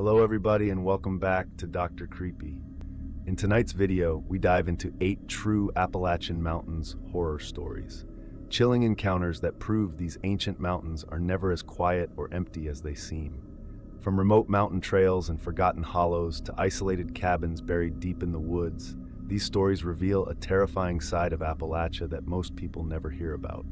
Hello everybody and welcome back to Dr. Creepy. In tonight's video, we dive into 8 true Appalachian Mountains horror stories. Chilling encounters that prove these ancient mountains are never as quiet or empty as they seem. From remote mountain trails and forgotten hollows to isolated cabins buried deep in the woods, these stories reveal a terrifying side of Appalachia that most people never hear about.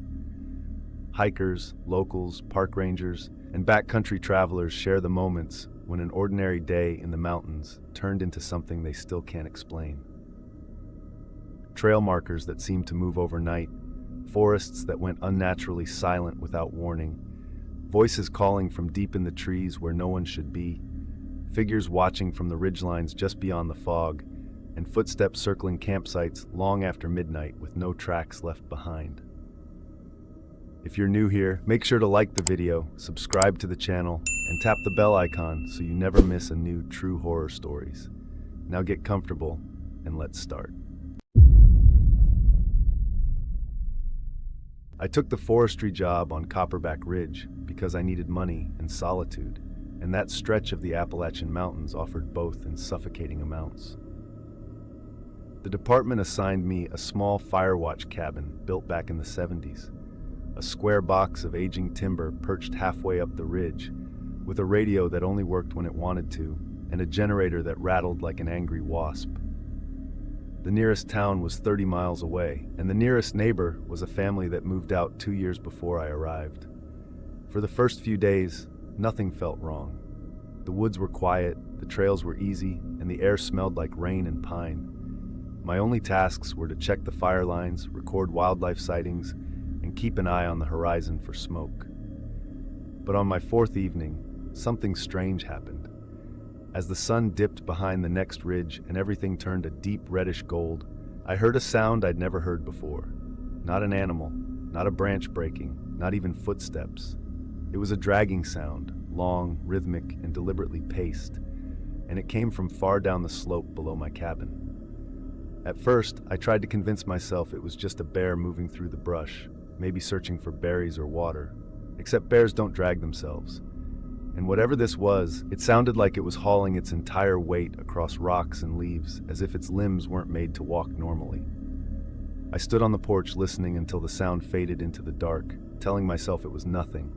Hikers, locals, park rangers, and backcountry travelers share the moments when an ordinary day in the mountains turned into something they still can't explain. Trail markers that seemed to move overnight, forests that went unnaturally silent without warning, voices calling from deep in the trees where no one should be, figures watching from the ridgelines just beyond the fog, and footsteps circling campsites long after midnight with no tracks left behind. If you're new here, make sure to like the video, subscribe to the channel, and tap the bell icon so you never miss a new true horror stories. Now get comfortable and let's start. I took the forestry job on Copperback Ridge because I needed money and solitude, and that stretch of the Appalachian Mountains offered both in suffocating amounts. The department assigned me a small firewatch cabin built back in the 70s. A square box of aging timber perched halfway up the ridge, with a radio that only worked when it wanted to, and a generator that rattled like an angry wasp. The nearest town was 30 miles away, and the nearest neighbor was a family that moved out 2 years before I arrived. For the first few days, nothing felt wrong. The woods were quiet, the trails were easy, and the air smelled like rain and pine. My only tasks were to check the fire lines, record wildlife sightings, and keep an eye on the horizon for smoke. But on my 4th evening, something strange happened. As the sun dipped behind the next ridge and everything turned a deep reddish gold, I heard a sound I'd never heard before. Not an animal, not a branch breaking, not even footsteps. It was a dragging sound, long, rhythmic, and deliberately paced, and it came from far down the slope below my cabin. At first, I tried to convince myself it was just a bear moving through the brush, maybe searching for berries or water, except bears don't drag themselves. And whatever this was, it sounded like it was hauling its entire weight across rocks and leaves, as if its limbs weren't made to walk normally. I stood on the porch listening until the sound faded into the dark, telling myself it was nothing,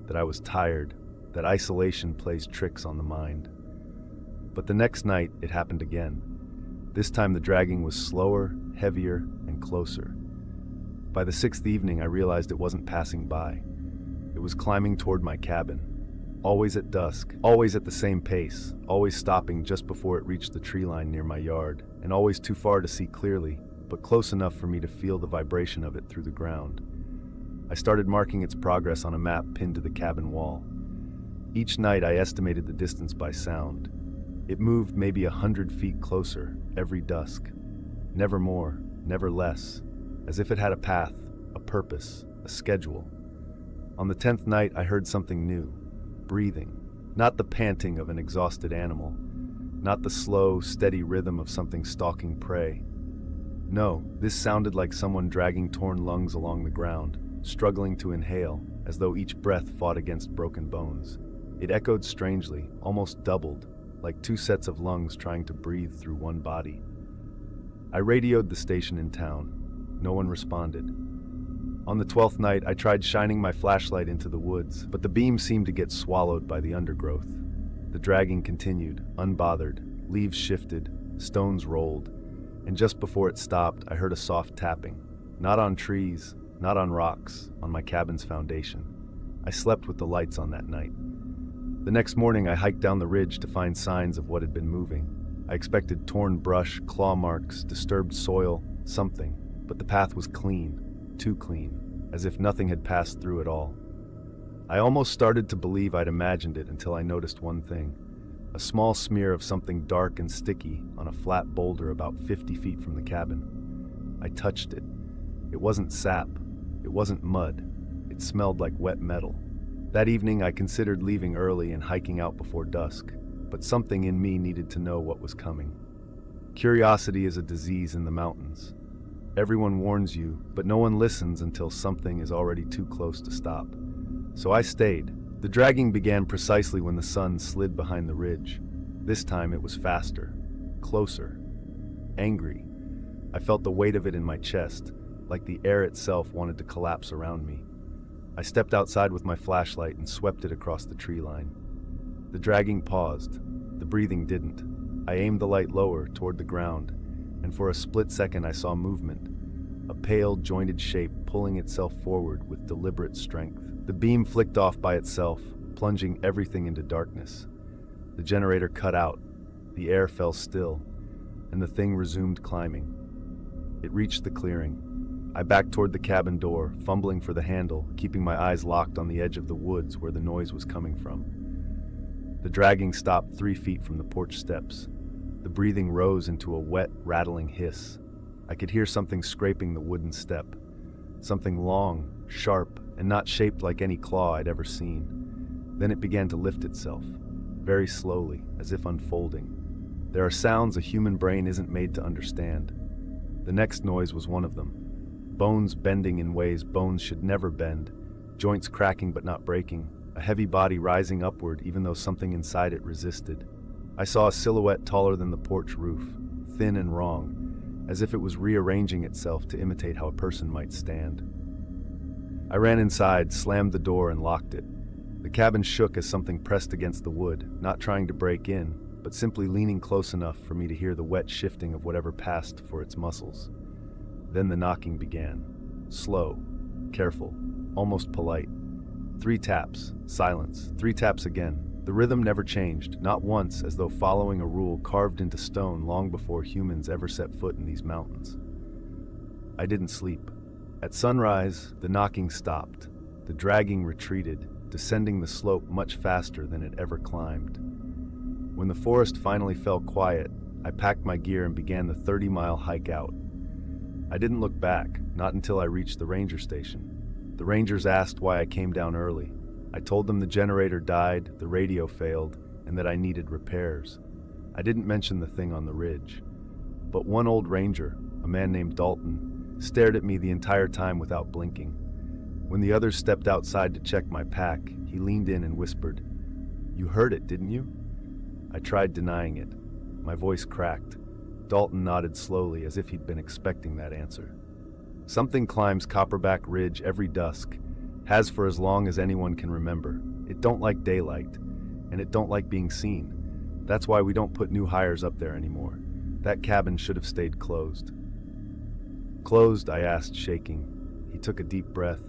that I was tired, that isolation plays tricks on the mind. But the next night, it happened again. This time the dragging was slower, heavier, and closer. By the 6th evening, I realized it wasn't passing by. It was climbing toward my cabin. Always at dusk, always at the same pace, always stopping just before it reached the tree line near my yard, and always too far to see clearly, but close enough for me to feel the vibration of it through the ground. I started marking its progress on a map pinned to the cabin wall. Each night I estimated the distance by sound. It moved maybe 100 feet closer every dusk. Never more, never less. As if it had a path, a purpose, a schedule. On the 10th night, I heard something new. Breathing. Not the panting of an exhausted animal. Not the slow, steady rhythm of something stalking prey. No, this sounded like someone dragging torn lungs along the ground, struggling to inhale, as though each breath fought against broken bones. It echoed strangely, almost doubled, like 2 sets of lungs trying to breathe through one body. I radioed the station in town. No one responded. On the 12th night, I tried shining my flashlight into the woods, but the beam seemed to get swallowed by the undergrowth. The dragging continued, unbothered. Leaves shifted, stones rolled, and just before it stopped, I heard a soft tapping. Not on trees, not on rocks, on my cabin's foundation. I slept with the lights on that night. The next morning, I hiked down the ridge to find signs of what had been moving. I expected torn brush, claw marks, disturbed soil, something. But the path was clean, too clean, as if nothing had passed through at all. I almost started to believe I'd imagined it until I noticed one thing. A small smear of something dark and sticky on a flat boulder about 50 feet from the cabin. I touched it. It wasn't sap. It wasn't mud. It smelled like wet metal. That evening I considered leaving early and hiking out before dusk, but something in me needed to know what was coming. Curiosity is a disease in the mountains. Everyone warns you, but no one listens until something is already too close to stop. So I stayed. The dragging began precisely when the sun slid behind the ridge. This time it was faster, closer, angry. I felt the weight of it in my chest, like the air itself wanted to collapse around me. I stepped outside with my flashlight and swept it across the tree line. The dragging paused. The breathing didn't. I aimed the light lower, toward the ground, and for a split second I saw movement, a pale, jointed shape pulling itself forward with deliberate strength. The beam flicked off by itself, plunging everything into darkness. The generator cut out, the air fell still, and the thing resumed climbing. It reached the clearing. I backed toward the cabin door, fumbling for the handle, keeping my eyes locked on the edge of the woods where the noise was coming from. The dragging stopped 3 feet from the porch steps. The breathing rose into a wet, rattling hiss. I could hear something scraping the wooden step. Something long, sharp, and not shaped like any claw I'd ever seen. Then it began to lift itself, very slowly, as if unfolding. There are sounds a human brain isn't made to understand. The next noise was one of them. Bones bending in ways bones should never bend, joints cracking but not breaking, a heavy body rising upward even though something inside it resisted. I saw a silhouette taller than the porch roof, thin and wrong, as if it was rearranging itself to imitate how a person might stand. I ran inside, slammed the door, and locked it. The cabin shook as something pressed against the wood, not trying to break in, but simply leaning close enough for me to hear the wet shifting of whatever passed for its muscles. Then the knocking began. Slow, careful, almost polite. 3 taps, silence, 3 taps again. The rhythm never changed, not once, as though following a rule carved into stone long before humans ever set foot in these mountains. I didn't sleep. At sunrise, the knocking stopped. The dragging retreated, descending the slope much faster than it ever climbed. When the forest finally fell quiet, I packed my gear and began the 30-mile hike out. I didn't look back, not until I reached the ranger station. The rangers asked why I came down early. I told them the generator died, the radio failed, and that I needed repairs. I didn't mention the thing on the ridge. But one old ranger, a man named Dalton, stared at me the entire time without blinking. When the others stepped outside to check my pack, he leaned in and whispered, "You heard it, didn't you?" I tried denying it. My voice cracked. Dalton nodded slowly as if he'd been expecting that answer. Something climbs Copperback Ridge every dusk, has for as long as anyone can remember. It don't like daylight, and it don't like being seen. That's why we don't put new hires up there anymore. That cabin should have stayed closed. Closed, I asked, shaking. He took a deep breath.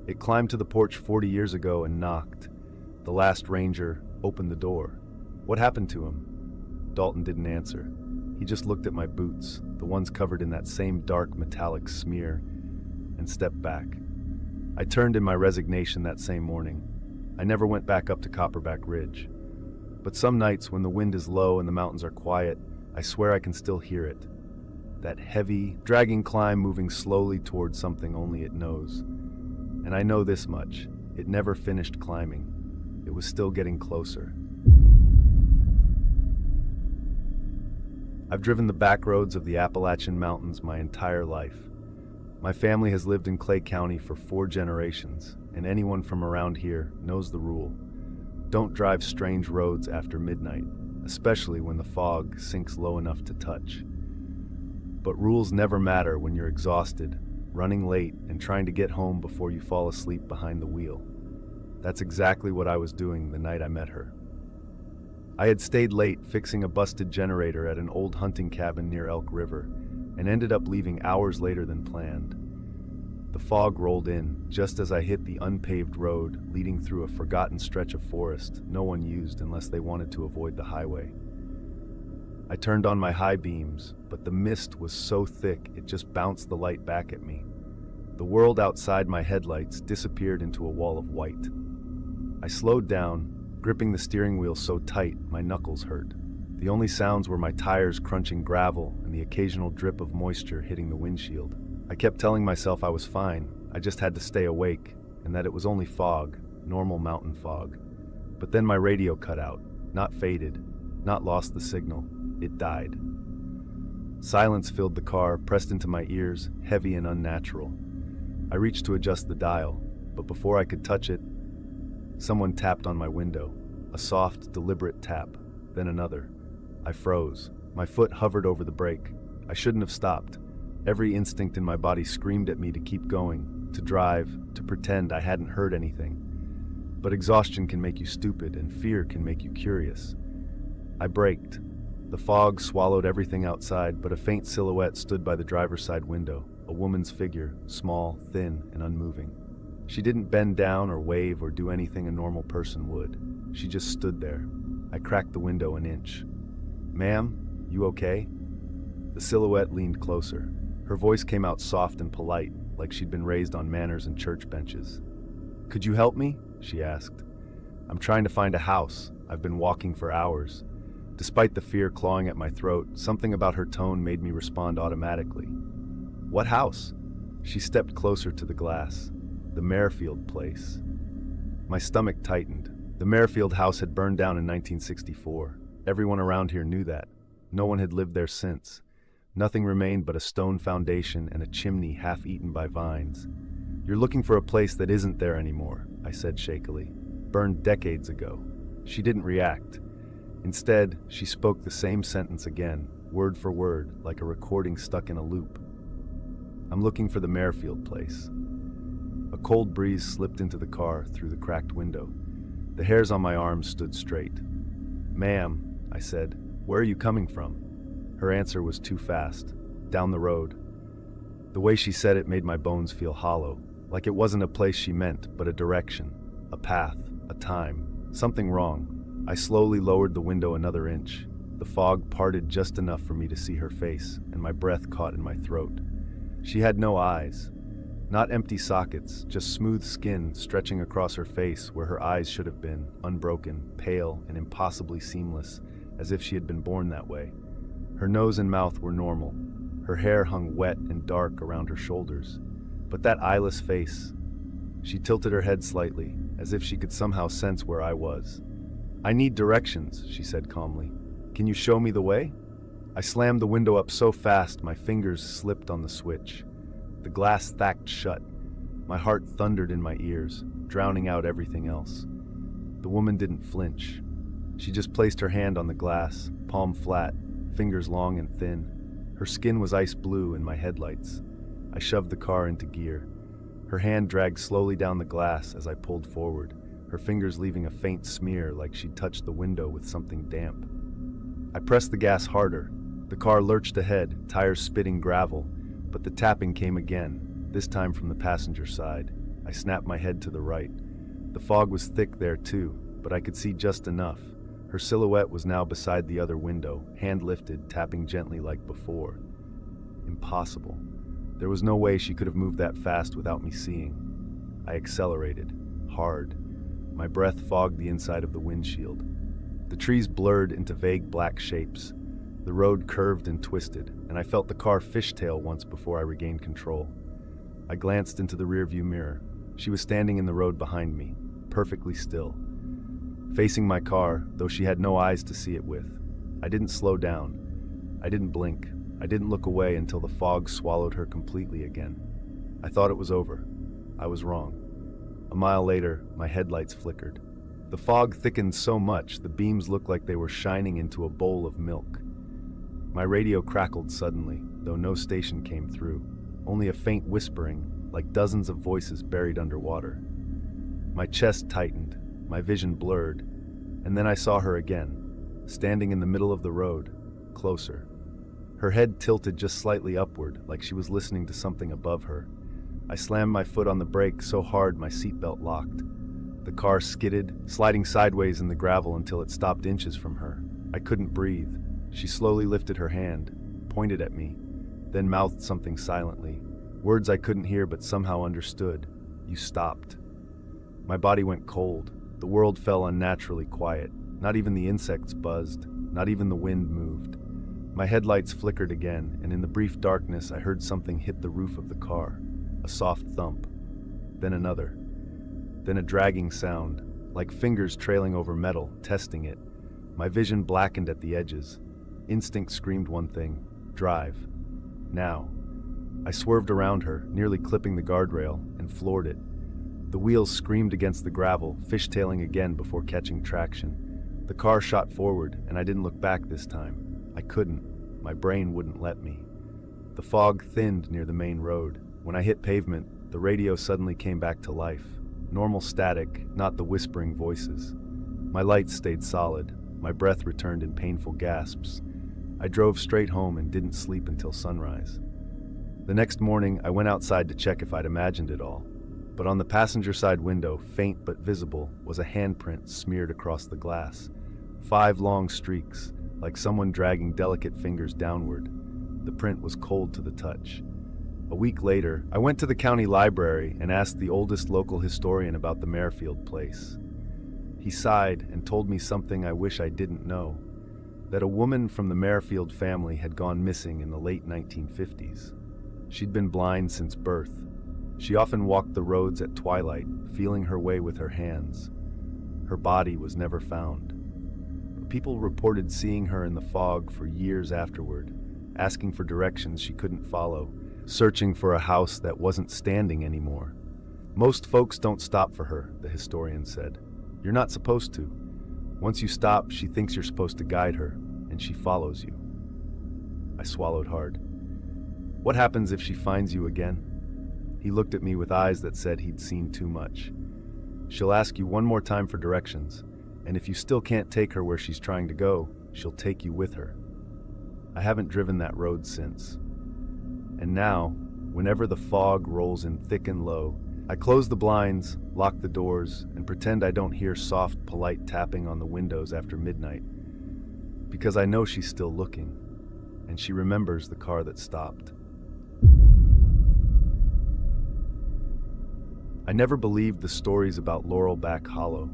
It climbed to the porch 40 years ago and knocked. The last ranger opened the door. What happened to him? Dalton didn't answer. He just looked at my boots, the ones covered in that same dark metallic smear, and stepped back. I turned in my resignation that same morning. I never went back up to Copperback Ridge. But some nights when the wind is low and the mountains are quiet, I swear I can still hear it. That heavy, dragging climb moving slowly towards something only it knows. And I know this much, it never finished climbing. It was still getting closer. I've driven the back roads of the Appalachian Mountains my entire life. My family has lived in Clay County for 4 generations, and anyone from around here knows the rule. Don't drive strange roads after midnight, especially when the fog sinks low enough to touch. But rules never matter when you're exhausted, running late, and trying to get home before you fall asleep behind the wheel. That's exactly what I was doing the night I met her. I had stayed late fixing a busted generator at an old hunting cabin near Elk River, and ended up leaving hours later than planned. The fog rolled in just as I hit the unpaved road leading through a forgotten stretch of forest no one used unless they wanted to avoid the highway. I turned on my high beams, but the mist was so thick it just bounced the light back at me. The world outside my headlights disappeared into a wall of white. I slowed down, gripping the steering wheel so tight my knuckles hurt. The only sounds were my tires crunching gravel and the occasional drip of moisture hitting the windshield. I kept telling myself I was fine, I just had to stay awake, and that it was only fog, normal mountain fog. But then my radio cut out, not faded, not lost the signal, it died. Silence filled the car, pressed into my ears, heavy and unnatural. I reached to adjust the dial, but before I could touch it, Someone tapped on my window. A soft, deliberate tap, then another. I froze. My foot hovered over the brake. I shouldn't have stopped. Every instinct in my body screamed at me to keep going, to drive, to pretend I hadn't heard anything. But exhaustion can make you stupid, and fear can make you curious. I braked. The fog swallowed everything outside, but a faint silhouette stood by the driver's side window, a woman's figure, small, thin, and unmoving. She didn't bend down or wave or do anything a normal person would. She just stood there. I cracked the window an inch. "Ma'am, you okay?" The silhouette leaned closer. Her voice came out soft and polite, like she'd been raised on manners and church benches. "Could you help me?" she asked. "I'm trying to find a house. I've been walking for hours." Despite the fear clawing at my throat, something about her tone made me respond automatically. "What house?" She stepped closer to the glass. "The Merrifield place." My stomach tightened. The Merrifield house had burned down in 1964. Everyone around here knew that. No one had lived there since. Nothing remained but a stone foundation and a chimney half-eaten by vines. "You're looking for a place that isn't there anymore," I said shakily. "Burned decades ago." She didn't react. Instead, she spoke the same sentence again, word for word, like a recording stuck in a loop. "I'm looking for the Merrifield place." A cold breeze slipped into the car through the cracked window. The hairs on my arms stood straight. "Ma'am," I said, "where are you coming from?" Her answer was too fast. "Down the road." The way she said it made my bones feel hollow, like it wasn't a place she meant, but a direction, a path, a time, something wrong. I slowly lowered the window another inch. The fog parted just enough for me to see her face, and my breath caught in my throat. She had no eyes. Not empty sockets, just smooth skin stretching across her face where her eyes should have been, unbroken, pale, and impossibly seamless, as if she had been born that way. Her nose and mouth were normal. Her hair hung wet and dark around her shoulders. But that eyeless face... She tilted her head slightly, as if she could somehow sense where I was. "I need directions," she said calmly. "Can you show me the way?" I slammed the window up so fast my fingers slipped on the switch. The glass thacked shut. My heart thundered in my ears, drowning out everything else. The woman didn't flinch. She just placed her hand on the glass, palm flat, fingers long and thin. Her skin was ice blue in my headlights. I shoved the car into gear. Her hand dragged slowly down the glass as I pulled forward, her fingers leaving a faint smear like she'd touched the window with something damp. I pressed the gas harder. The car lurched ahead, tires spitting gravel, but the tapping came again, this time from the passenger side. I snapped my head to the right. The fog was thick there too, but I could see just enough. Her silhouette was now beside the other window, hand lifted, tapping gently like before. Impossible. There was no way she could have moved that fast without me seeing. I accelerated, hard. My breath fogged the inside of the windshield. The trees blurred into vague black shapes. The road curved and twisted, and I felt the car fishtail once before I regained control. I glanced into the rearview mirror. She was standing in the road behind me, perfectly still, facing my car, though she had no eyes to see it with. I didn't slow down. I didn't blink. I didn't look away until the fog swallowed her completely again. I thought it was over. I was wrong. A mile later, my headlights flickered. The fog thickened so much, the beams looked like they were shining into a bowl of milk. My radio crackled suddenly, though no station came through. Only a faint whispering, like dozens of voices buried underwater. My chest tightened, my vision blurred, and then I saw her again, standing in the middle of the road, closer. Her head tilted just slightly upward, like she was listening to something above her. I slammed my foot on the brake so hard my seatbelt locked. The car skidded, sliding sideways in the gravel until it stopped inches from her. I couldn't breathe. She slowly lifted her hand, pointed at me, then mouthed something silently, words I couldn't hear but somehow understood. "You stopped." My body went cold. The world fell unnaturally quiet. Not even the insects buzzed, not even the wind moved. My headlights flickered again, and in the brief darkness I heard something hit the roof of the car. A soft thump. Then another. Then a dragging sound, like fingers trailing over metal, testing it. My vision blackened at the edges. Instinct screamed one thing: drive. Now. I swerved around her, nearly clipping the guardrail, and floored it. The wheels screamed against the gravel, fishtailing again before catching traction. The car shot forward, and I didn't look back this time. I couldn't. My brain wouldn't let me. The fog thinned near the main road. When I hit pavement, the radio suddenly came back to life. Normal static, not the whispering voices. My lights stayed solid. My breath returned in painful gasps. I drove straight home and didn't sleep until sunrise. The next morning, I went outside to check if I'd imagined it all. But on the passenger side window, faint but visible, was a handprint smeared across the glass. 5 long streaks, like someone dragging delicate fingers downward. The print was cold to the touch. A week later, I went to the county library and asked the oldest local historian about the Merrifield place. He sighed and told me something I wish I didn't know, that a woman from the Merrifield family had gone missing in the late 1950s. She'd been blind since birth. She often walked the roads at twilight, feeling her way with her hands. Her body was never found. But people reported seeing her in the fog for years afterward, asking for directions she couldn't follow, searching for a house that wasn't standing anymore. Most folks don't stop for her, the historian said. You're not supposed to. Once you stop, she thinks you're supposed to guide her, and she follows you. I swallowed hard. What happens if she finds you again? He looked at me with eyes that said he'd seen too much. She'll ask you one more time for directions, and if you still can't take her where she's trying to go, she'll take you with her. I haven't driven that road since. And now, whenever the fog rolls in thick and low, I close the blinds, lock the doors, and pretend I don't hear soft, polite tapping on the windows after midnight, because I know she's still looking, and she remembers the car that stopped. I never believed the stories about Laurelback Hollow.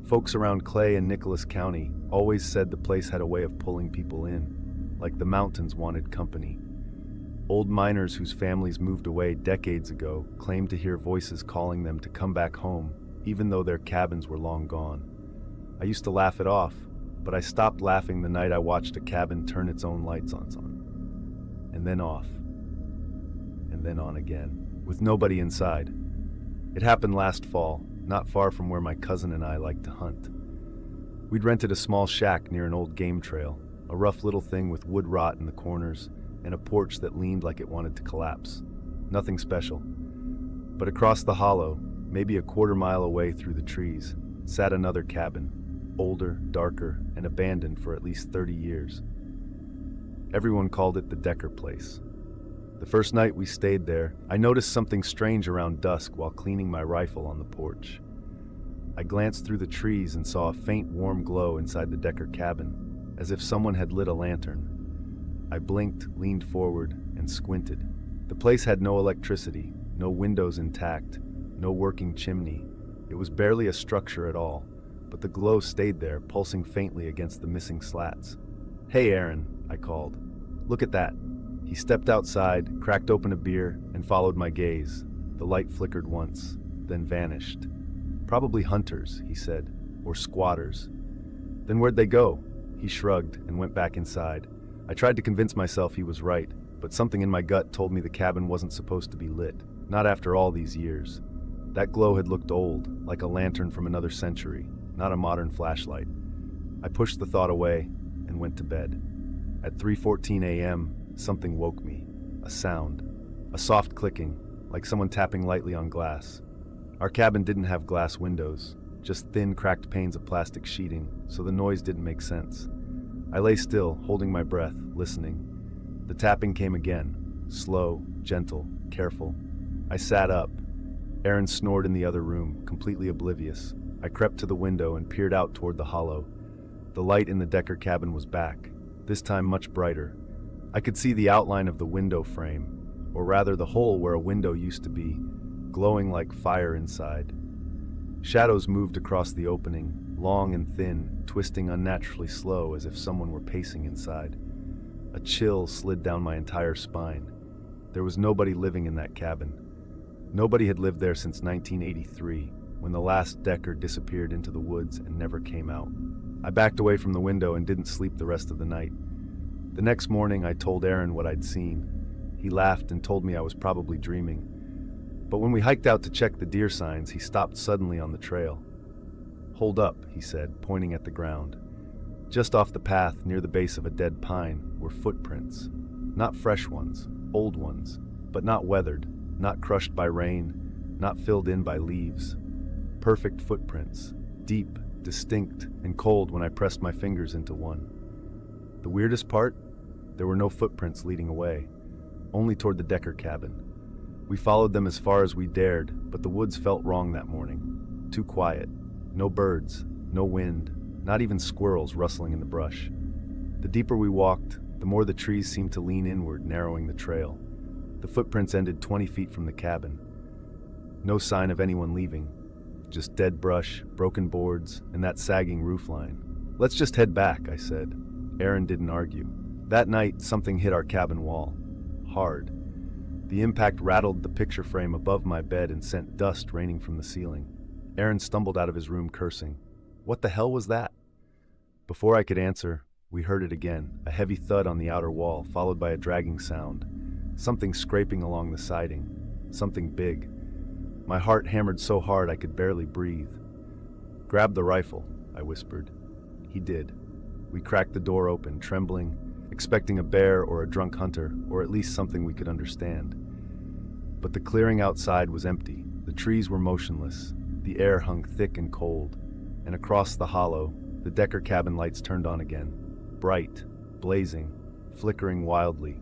Folks around Clay and Nicholas County always said the place had a way of pulling people in, like the mountains wanted company. Old miners whose families moved away decades ago claimed to hear voices calling them to come back home, even though their cabins were long gone. I used to laugh it off, but I stopped laughing the night I watched a cabin turn its own lights on, and then off, and then on again, with nobody inside. It happened last fall, not far from where my cousin and I liked to hunt. We'd rented a small shack near an old game trail, a rough little thing with wood rot in the corners and a porch that leaned like it wanted to collapse. Nothing special. But across the hollow, maybe a quarter-mile away through the trees, sat another cabin, older, darker, and abandoned for at least 30 years. Everyone called it the Decker place. The first night we stayed there, I noticed something strange around dusk while cleaning my rifle on the porch. I glanced through the trees and saw a faint warm glow inside the Decker cabin, as if someone had lit a lantern. I blinked, leaned forward, and squinted. The place had no electricity, no windows intact, no working chimney. It was barely a structure at all, but the glow stayed there, pulsing faintly against the missing slats. "Hey, Aaron," I called. "Look at that." He stepped outside, cracked open a beer, and followed my gaze. The light flickered once, then vanished. "Probably hunters," he said, "or squatters." "Then where'd they go?" He shrugged and went back inside. I tried to convince myself he was right, but something in my gut told me the cabin wasn't supposed to be lit, not after all these years. That glow had looked old, like a lantern from another century, not a modern flashlight. I pushed the thought away and went to bed. At 3:14 a.m., something woke me. A sound. A soft clicking, like someone tapping lightly on glass. Our cabin didn't have glass windows, just thin, cracked panes of plastic sheeting, so the noise didn't make sense. I lay still, holding my breath, listening. The tapping came again, slow, gentle, careful. I sat up. Aaron snored in the other room, completely oblivious. I crept to the window and peered out toward the hollow. The light in the Decker cabin was back, this time much brighter. I could see the outline of the window frame, or rather the hole where a window used to be, glowing like fire inside. Shadows moved across the opening, long and thin, twisting unnaturally slow as if someone were pacing inside. A chill slid down my entire spine. There was nobody living in that cabin. Nobody had lived there since 1983, when the last Decker disappeared into the woods and never came out. I backed away from the window and didn't sleep the rest of the night. The next morning, I told Aaron what I'd seen. He laughed and told me I was probably dreaming. But when we hiked out to check the deer signs, he stopped suddenly on the trail. "Hold up," he said, pointing at the ground. Just off the path, near the base of a dead pine, were footprints. Not fresh ones, old ones, but not weathered, not crushed by rain, not filled in by leaves. Perfect footprints, deep, distinct, and cold when I pressed my fingers into one. The weirdest part? There were no footprints leading away, only toward the Decker cabin. We followed them as far as we dared, but the woods felt wrong that morning. Too quiet. No birds, no wind, not even squirrels rustling in the brush. The deeper we walked, the more the trees seemed to lean inward, narrowing the trail. The footprints ended 20 feet from the cabin. No sign of anyone leaving. Just dead brush, broken boards, and that sagging roofline. "Let's just head back," I said. Aaron didn't argue. That night, something hit our cabin wall. Hard. The impact rattled the picture frame above my bed and sent dust raining from the ceiling. Aaron stumbled out of his room cursing. What the hell was that? Before I could answer, we heard it again, a heavy thud on the outer wall, followed by a dragging sound. Something scraping along the siding. Something big. My heart hammered so hard I could barely breathe. "Grab the rifle," I whispered. He did. We cracked the door open, trembling, expecting a bear or a drunk hunter, or at least something we could understand. But the clearing outside was empty. The trees were motionless. The air hung thick and cold. And across the hollow, the Decker cabin lights turned on again. Bright, blazing, flickering wildly.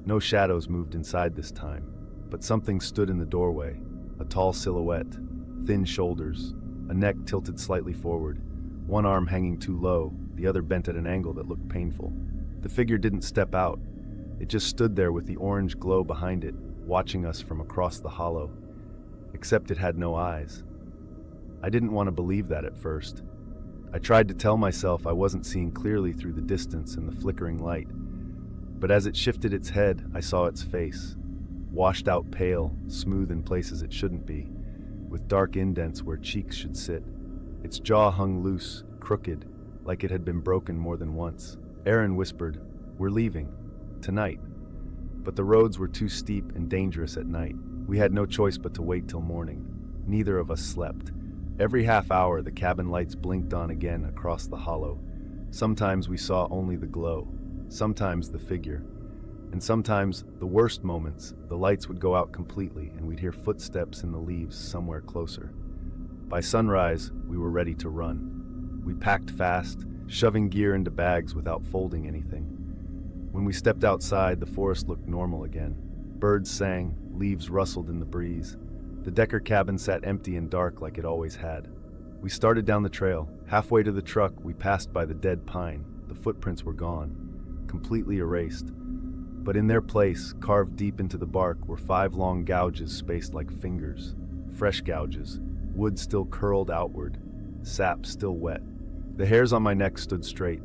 No shadows moved inside this time, but something stood in the doorway. A tall silhouette, thin shoulders, a neck tilted slightly forward, one arm hanging too low, the other bent at an angle that looked painful. The figure didn't step out. It just stood there with the orange glow behind it, watching us from across the hollow. Except it had no eyes. I didn't want to believe that at first. I tried to tell myself I wasn't seeing clearly through the distance and the flickering light. But as it shifted its head, I saw its face. Washed out pale, smooth in places it shouldn't be, with dark indents where cheeks should sit. Its jaw hung loose, crooked, like it had been broken more than once. Aaron whispered, "We're leaving. Tonight." But the roads were too steep and dangerous at night. We had no choice but to wait till morning. Neither of us slept. Every half hour, the cabin lights blinked on again across the hollow. Sometimes we saw only the glow, sometimes the figure, and sometimes, the worst moments, the lights would go out completely and we'd hear footsteps in the leaves somewhere closer. By sunrise, we were ready to run. We packed fast, shoving gear into bags without folding anything. When we stepped outside, the forest looked normal again. Birds sang, leaves rustled in the breeze. The Decker cabin sat empty and dark like it always had. We started down the trail. Halfway to the truck, we passed by the dead pine. The footprints were gone, completely erased. But in their place, carved deep into the bark, were 5 long gouges spaced like fingers. Fresh gouges, wood still curled outward, sap still wet. The hairs on my neck stood straight.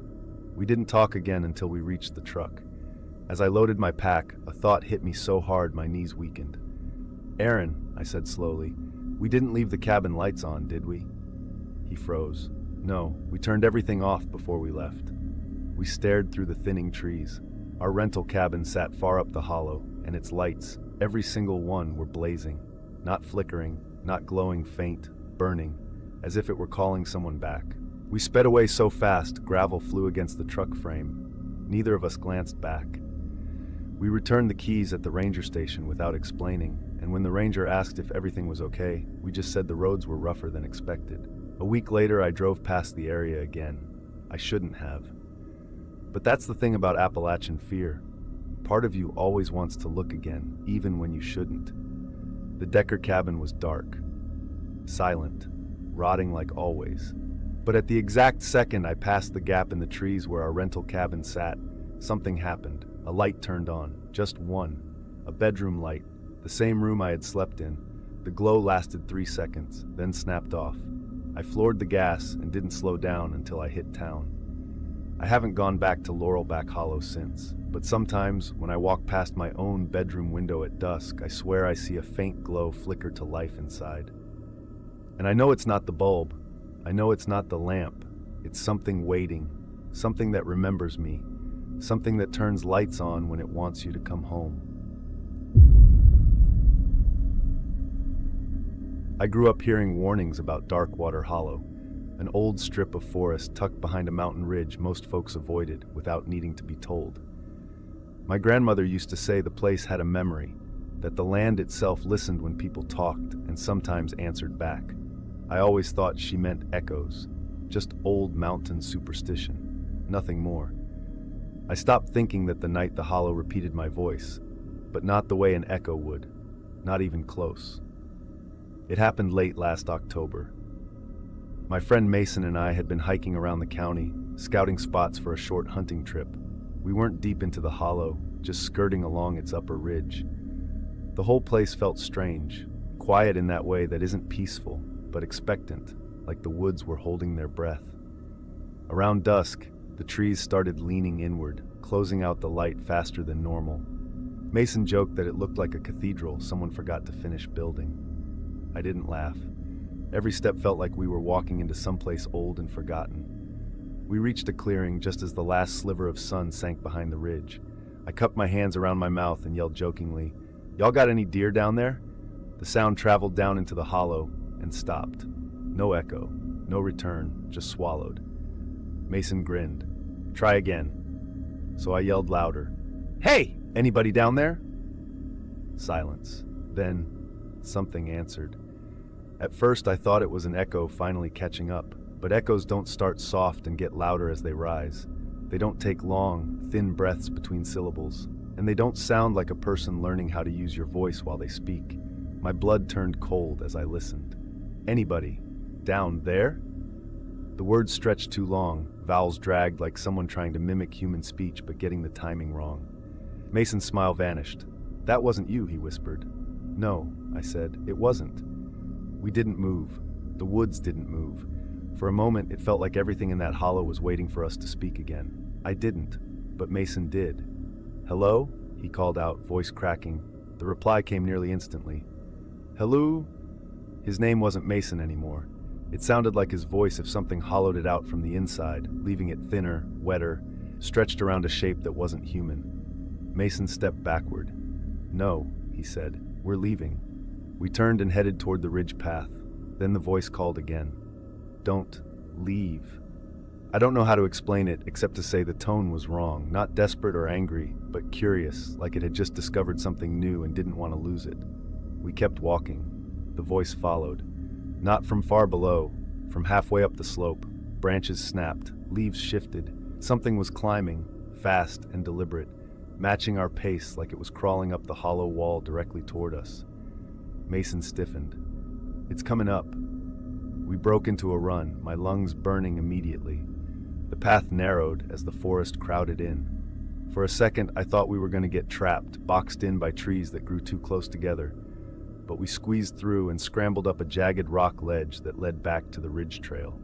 We didn't talk again until we reached the truck. As I loaded my pack, a thought hit me so hard my knees weakened. "Aaron," I said slowly, "we didn't leave the cabin lights on, did we?" He froze. "No, we turned everything off before we left." We stared through the thinning trees. Our rental cabin sat far up the hollow, and its lights, every single one, were blazing. Not flickering, not glowing faint, burning, as if it were calling someone back. We sped away so fast, gravel flew against the truck frame. Neither of us glanced back. We returned the keys at the ranger station without explaining, and when the ranger asked if everything was okay, we just said the roads were rougher than expected. A week later, I drove past the area again. I shouldn't have. But that's the thing about Appalachian fear. Part of you always wants to look again, even when you shouldn't. The Decker cabin was dark, silent, rotting like always. But at the exact second I passed the gap in the trees where our rental cabin sat, something happened. A light turned on, just one. A bedroom light, the same room I had slept in. The glow lasted 3 seconds, then snapped off. I floored the gas and didn't slow down until I hit town. I haven't gone back to Laurelback Hollow since, but sometimes when I walk past my own bedroom window at dusk, I swear I see a faint glow flicker to life inside. And I know it's not the bulb. I know it's not the lamp. It's something waiting, something that remembers me, something that turns lights on when it wants you to come home. I grew up hearing warnings about Darkwater Hollow, an old strip of forest tucked behind a mountain ridge most folks avoided without needing to be told. My grandmother used to say the place had a memory, that the land itself listened when people talked and sometimes answered back. I always thought she meant echoes, just old mountain superstition, nothing more. I stopped thinking that the night the hollow repeated my voice, but not the way an echo would, not even close. It happened late last October. My friend Mason and I had been hiking around the county, scouting spots for a short hunting trip. We weren't deep into the hollow, just skirting along its upper ridge. The whole place felt strange, quiet in that way that isn't peaceful, but expectant, like the woods were holding their breath. Around dusk, the trees started leaning inward, closing out the light faster than normal. Mason joked that it looked like a cathedral someone forgot to finish building. I didn't laugh. Every step felt like we were walking into someplace old and forgotten. We reached a clearing just as the last sliver of sun sank behind the ridge. I cupped my hands around my mouth and yelled jokingly, "Y'all got any deer down there?" The sound traveled down into the hollow and stopped. No echo, no return, just swallowed. Mason grinned. "Try again." So I yelled louder, "Hey, anybody down there?" Silence. Then something answered. At first I thought it was an echo finally catching up, but echoes don't start soft and get louder as they rise. They don't take long, thin breaths between syllables, and they don't sound like a person learning how to use your voice while they speak. My blood turned cold as I listened. "Anybody down there?" The words stretched too long, vowels dragged like someone trying to mimic human speech but getting the timing wrong. Mason's smile vanished. "That wasn't you," he whispered. "No," I said, "it wasn't." We didn't move. The woods didn't move. For a moment, it felt like everything in that hollow was waiting for us to speak again. I didn't, but Mason did. "Hello?" he called out, voice cracking. The reply came nearly instantly. "Hello?" His name wasn't Mason anymore. It sounded like his voice if something hollowed it out from the inside, leaving it thinner, wetter, stretched around a shape that wasn't human. Mason stepped backward. "No," he said, "we're leaving." We turned and headed toward the ridge path. Then the voice called again. "Don't leave." I don't know how to explain it except to say the tone was wrong, not desperate or angry, but curious, like it had just discovered something new and didn't want to lose it. We kept walking. The voice followed. Not from far below, from halfway up the slope. Branches snapped, leaves shifted. Something was climbing, fast and deliberate, matching our pace like it was crawling up the hollow wall directly toward us. Mason stiffened. "It's coming up." We broke into a run, my lungs burning immediately. The path narrowed as the forest crowded in. For a second, I thought we were going to get trapped, boxed in by trees that grew too close together. But we squeezed through and scrambled up a jagged rock ledge that led back to the ridge trail.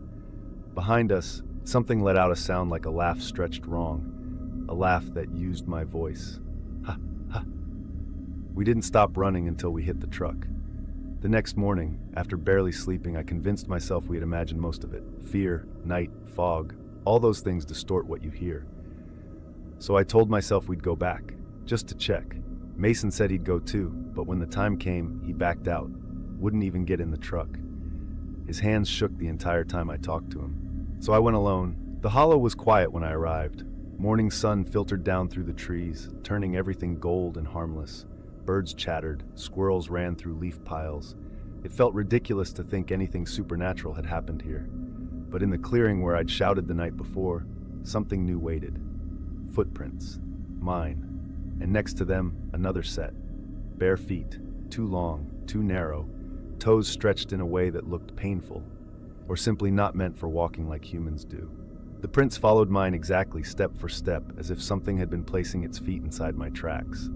Behind us, something let out a sound like a laugh stretched wrong, a laugh that used my voice. Ha, ha. We didn't stop running until we hit the truck. The next morning, after barely sleeping, I convinced myself we had imagined most of it. Fear, night, fog, all those things distort what you hear. So I told myself we'd go back, just to check. Mason said he'd go too, but when the time came, he backed out, wouldn't even get in the truck. His hands shook the entire time I talked to him. So I went alone. The hollow was quiet when I arrived. Morning sun filtered down through the trees, turning everything gold and harmless. Birds chattered, squirrels ran through leaf piles. It felt ridiculous to think anything supernatural had happened here. But in the clearing where I'd shouted the night before, something new waited. Footprints. Mine. And next to them, another set. Bare feet. Too long, too narrow. Toes stretched in a way that looked painful, or simply not meant for walking like humans do. The prints followed mine exactly, step for step, as if something had been placing its feet inside my tracks.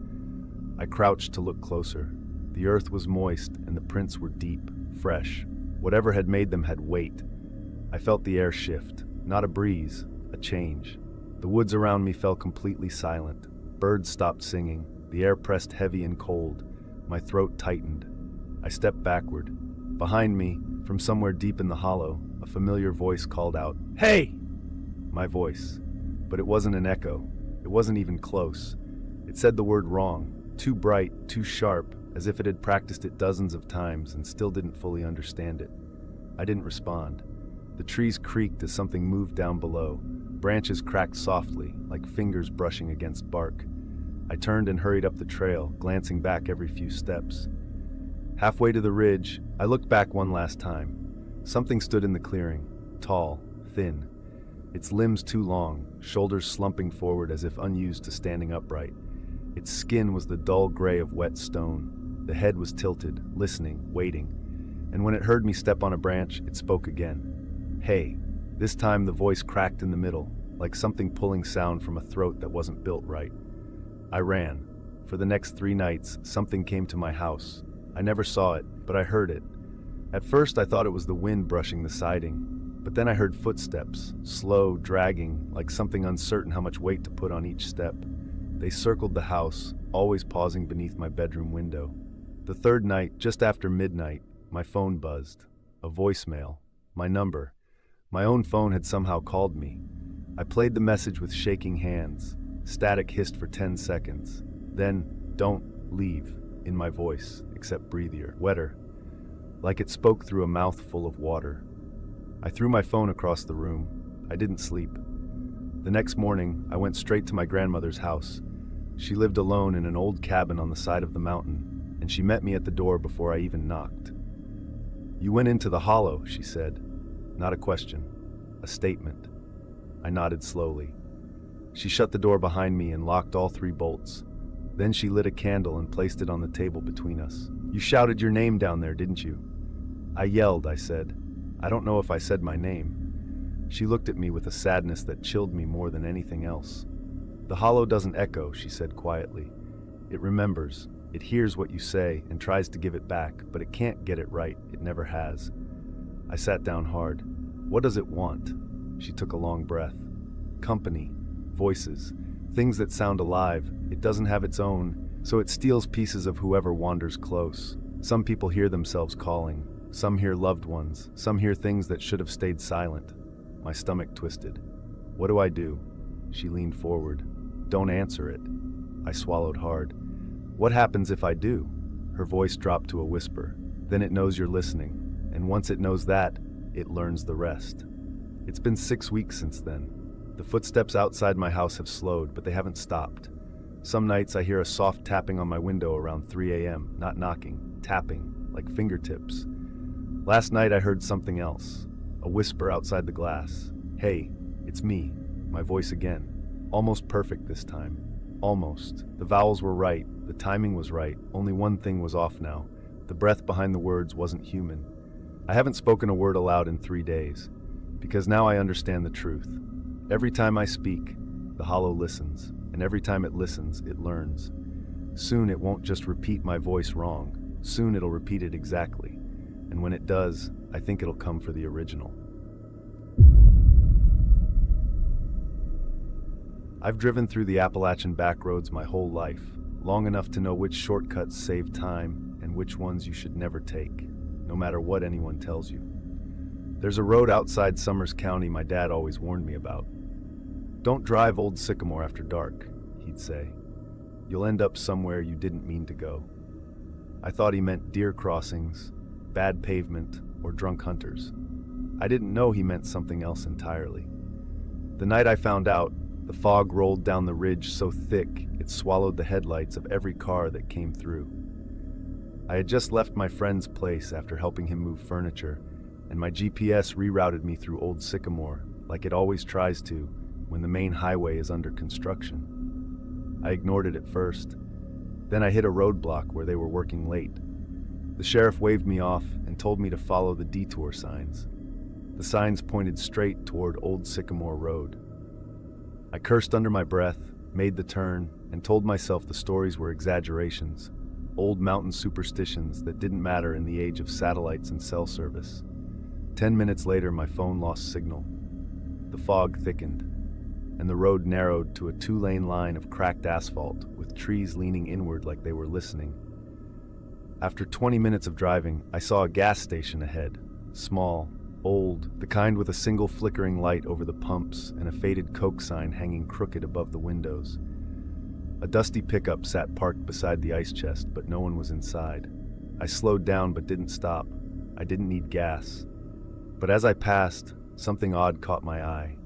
I crouched to look closer. The earth was moist, and the prints were deep, fresh. Whatever had made them had weight. I felt the air shift. Not a breeze, a change. The woods around me fell completely silent. Birds stopped singing. The air pressed heavy and cold. My throat tightened. I stepped backward. Behind me, from somewhere deep in the hollow, a familiar voice called out, "Hey!" My voice. But it wasn't an echo. It wasn't even close. It said the word wrong. Too bright, too sharp, as if it had practiced it dozens of times and still didn't fully understand it. I didn't respond. The trees creaked as something moved down below. Branches cracked softly, like fingers brushing against bark. I turned and hurried up the trail, glancing back every few steps. Halfway to the ridge, I looked back one last time. Something stood in the clearing, tall, thin, its limbs too long, shoulders slumping forward as if unused to standing upright. Its skin was the dull gray of wet stone. The head was tilted, listening, waiting. And when it heard me step on a branch, it spoke again. Hey. This time the voice cracked in the middle, like something pulling sound from a throat that wasn't built right. I ran. For the next 3 nights, something came to my house. I never saw it, but I heard it. At first I thought it was the wind brushing the siding, but then I heard footsteps, slow, dragging, like something uncertain how much weight to put on each step. They circled the house, always pausing beneath my bedroom window. The 3rd night, just after midnight, my phone buzzed. A voicemail. My number. My own phone had somehow called me. I played the message with shaking hands. Static hissed for 10 seconds. Then, "Don't leave," in my voice, except breathier, wetter, like it spoke through a mouth full of water. I threw my phone across the room. I didn't sleep. The next morning, I went straight to my grandmother's house. She lived alone in an old cabin on the side of the mountain, and she met me at the door before I even knocked. "You went into the hollow," she said. Not a question, a statement. I nodded slowly. She shut the door behind me and locked all 3 bolts. Then she lit a candle and placed it on the table between us. "You shouted your name down there, didn't you?" "I yelled," I said. "I don't know if I said my name." She looked at me with a sadness that chilled me more than anything else. "The hollow doesn't echo," she said quietly. "It remembers. It hears what you say and tries to give it back, but it can't get it right. It never has." I sat down hard. "What does it want?" She took a long breath. "Company, voices, things that sound alive. It doesn't have its own, so it steals pieces of whoever wanders close. Some people hear themselves calling. Some hear loved ones. Some hear things that should have stayed silent." My stomach twisted. "What do I do?" She leaned forward. "Don't answer it." I swallowed hard. "What happens if I do?" Her voice dropped to a whisper. "Then it knows you're listening. And once it knows that, it learns the rest." It's been 6 weeks since then. The footsteps outside my house have slowed, but they haven't stopped. Some nights I hear a soft tapping on my window around 3 a.m., not knocking, tapping, like fingertips. Last night I heard something else, a whisper outside the glass. "Hey, it's me," my voice again. Almost perfect this time. Almost. The vowels were right, the timing was right, only one thing was off now. The breath behind the words wasn't human. I haven't spoken a word aloud in 3 days, because now I understand the truth. Every time I speak, the hollow listens, and every time it listens, it learns. Soon it won't just repeat my voice wrong. Soon it'll repeat it exactly. And when it does, I think it'll come for the original. I've driven through the Appalachian backroads my whole life, long enough to know which shortcuts save time and which ones you should never take, no matter what anyone tells you. There's a road outside Summers County my dad always warned me about. "Don't drive Old Sycamore after dark," he'd say. "You'll end up somewhere you didn't mean to go." I thought he meant deer crossings, bad pavement, or drunk hunters. I didn't know he meant something else entirely. The night I found out, the fog rolled down the ridge so thick it swallowed the headlights of every car that came through. I had just left my friend's place after helping him move furniture, and my GPS rerouted me through Old Sycamore, like it always tries to when the main highway is under construction. I ignored it at first. Then I hit a roadblock where they were working late. The sheriff waved me off and told me to follow the detour signs. The signs pointed straight toward Old Sycamore Road. I cursed under my breath, made the turn, and told myself the stories were exaggerations, old mountain superstitions that didn't matter in the age of satellites and cell service. 10 minutes later, my phone lost signal. The fog thickened, and the road narrowed to a 2-lane line of cracked asphalt, with trees leaning inward like they were listening. After 20 minutes of driving, I saw a gas station ahead, small, old, the kind with a single flickering light over the pumps and a faded Coke sign hanging crooked above the windows. A dusty pickup sat parked beside the ice chest, but no one was inside. I slowed down but didn't stop. I didn't need gas. But as I passed, something odd caught my eye.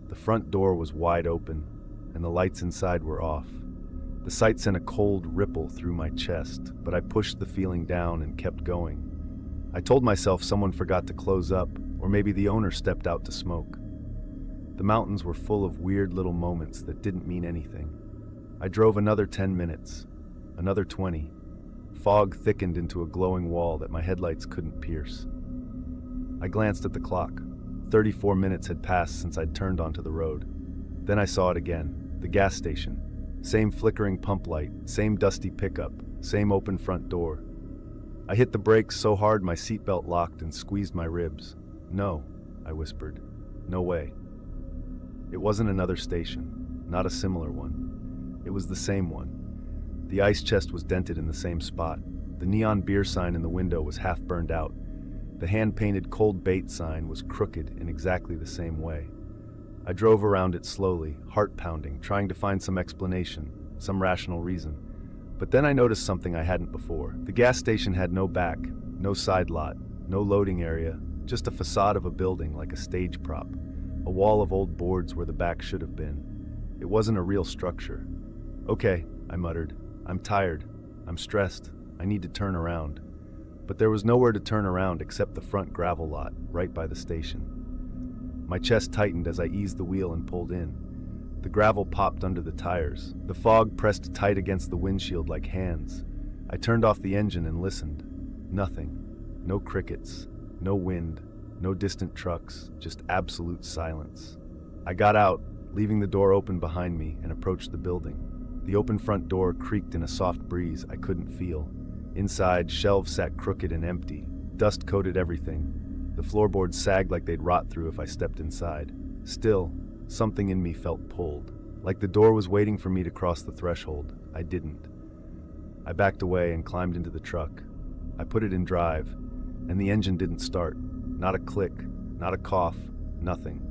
The front door was wide open, and the lights inside were off. The sight sent a cold ripple through my chest, but I pushed the feeling down and kept going. I told myself someone forgot to close up, or maybe the owner stepped out to smoke. The mountains were full of weird little moments that didn't mean anything. I drove another 10 minutes, another 20. Fog thickened into a glowing wall that my headlights couldn't pierce. I glanced at the clock. 34 minutes had passed since I'd turned onto the road. Then I saw it again, the gas station. Same flickering pump light, same dusty pickup, same open front door. I hit the brakes so hard my seatbelt locked and squeezed my ribs. "No," I whispered. "No way." It wasn't another station, not a similar one. It was the same one. The ice chest was dented in the same spot. The neon beer sign in the window was half burned out. The hand-painted cold bait sign was crooked in exactly the same way. I drove around it slowly, heart pounding, trying to find some explanation, some rational reason. But then I noticed something I hadn't before. The gas station had no back, no side lot, no loading area, just a facade of a building like a stage prop, a wall of old boards where the back should have been. It wasn't a real structure. "Okay," I muttered. "I'm tired. I'm stressed. I need to turn around." But there was nowhere to turn around except the front gravel lot, right by the station. My chest tightened as I eased the wheel and pulled in. The gravel popped under the tires. The fog pressed tight against the windshield like hands. I turned off the engine and listened. Nothing. No crickets. No wind. No distant trucks. Just absolute silence. I got out, leaving the door open behind me, and approached the building. The open front door creaked in a soft breeze I couldn't feel. Inside, shelves sat crooked and empty. Dust coated everything. The floorboards sagged like they'd rot through if I stepped inside. Still, something in me felt pulled. Like the door was waiting for me to cross the threshold. I didn't. I backed away and climbed into the truck. I put it in drive, and the engine didn't start. Not a click, not a cough, nothing.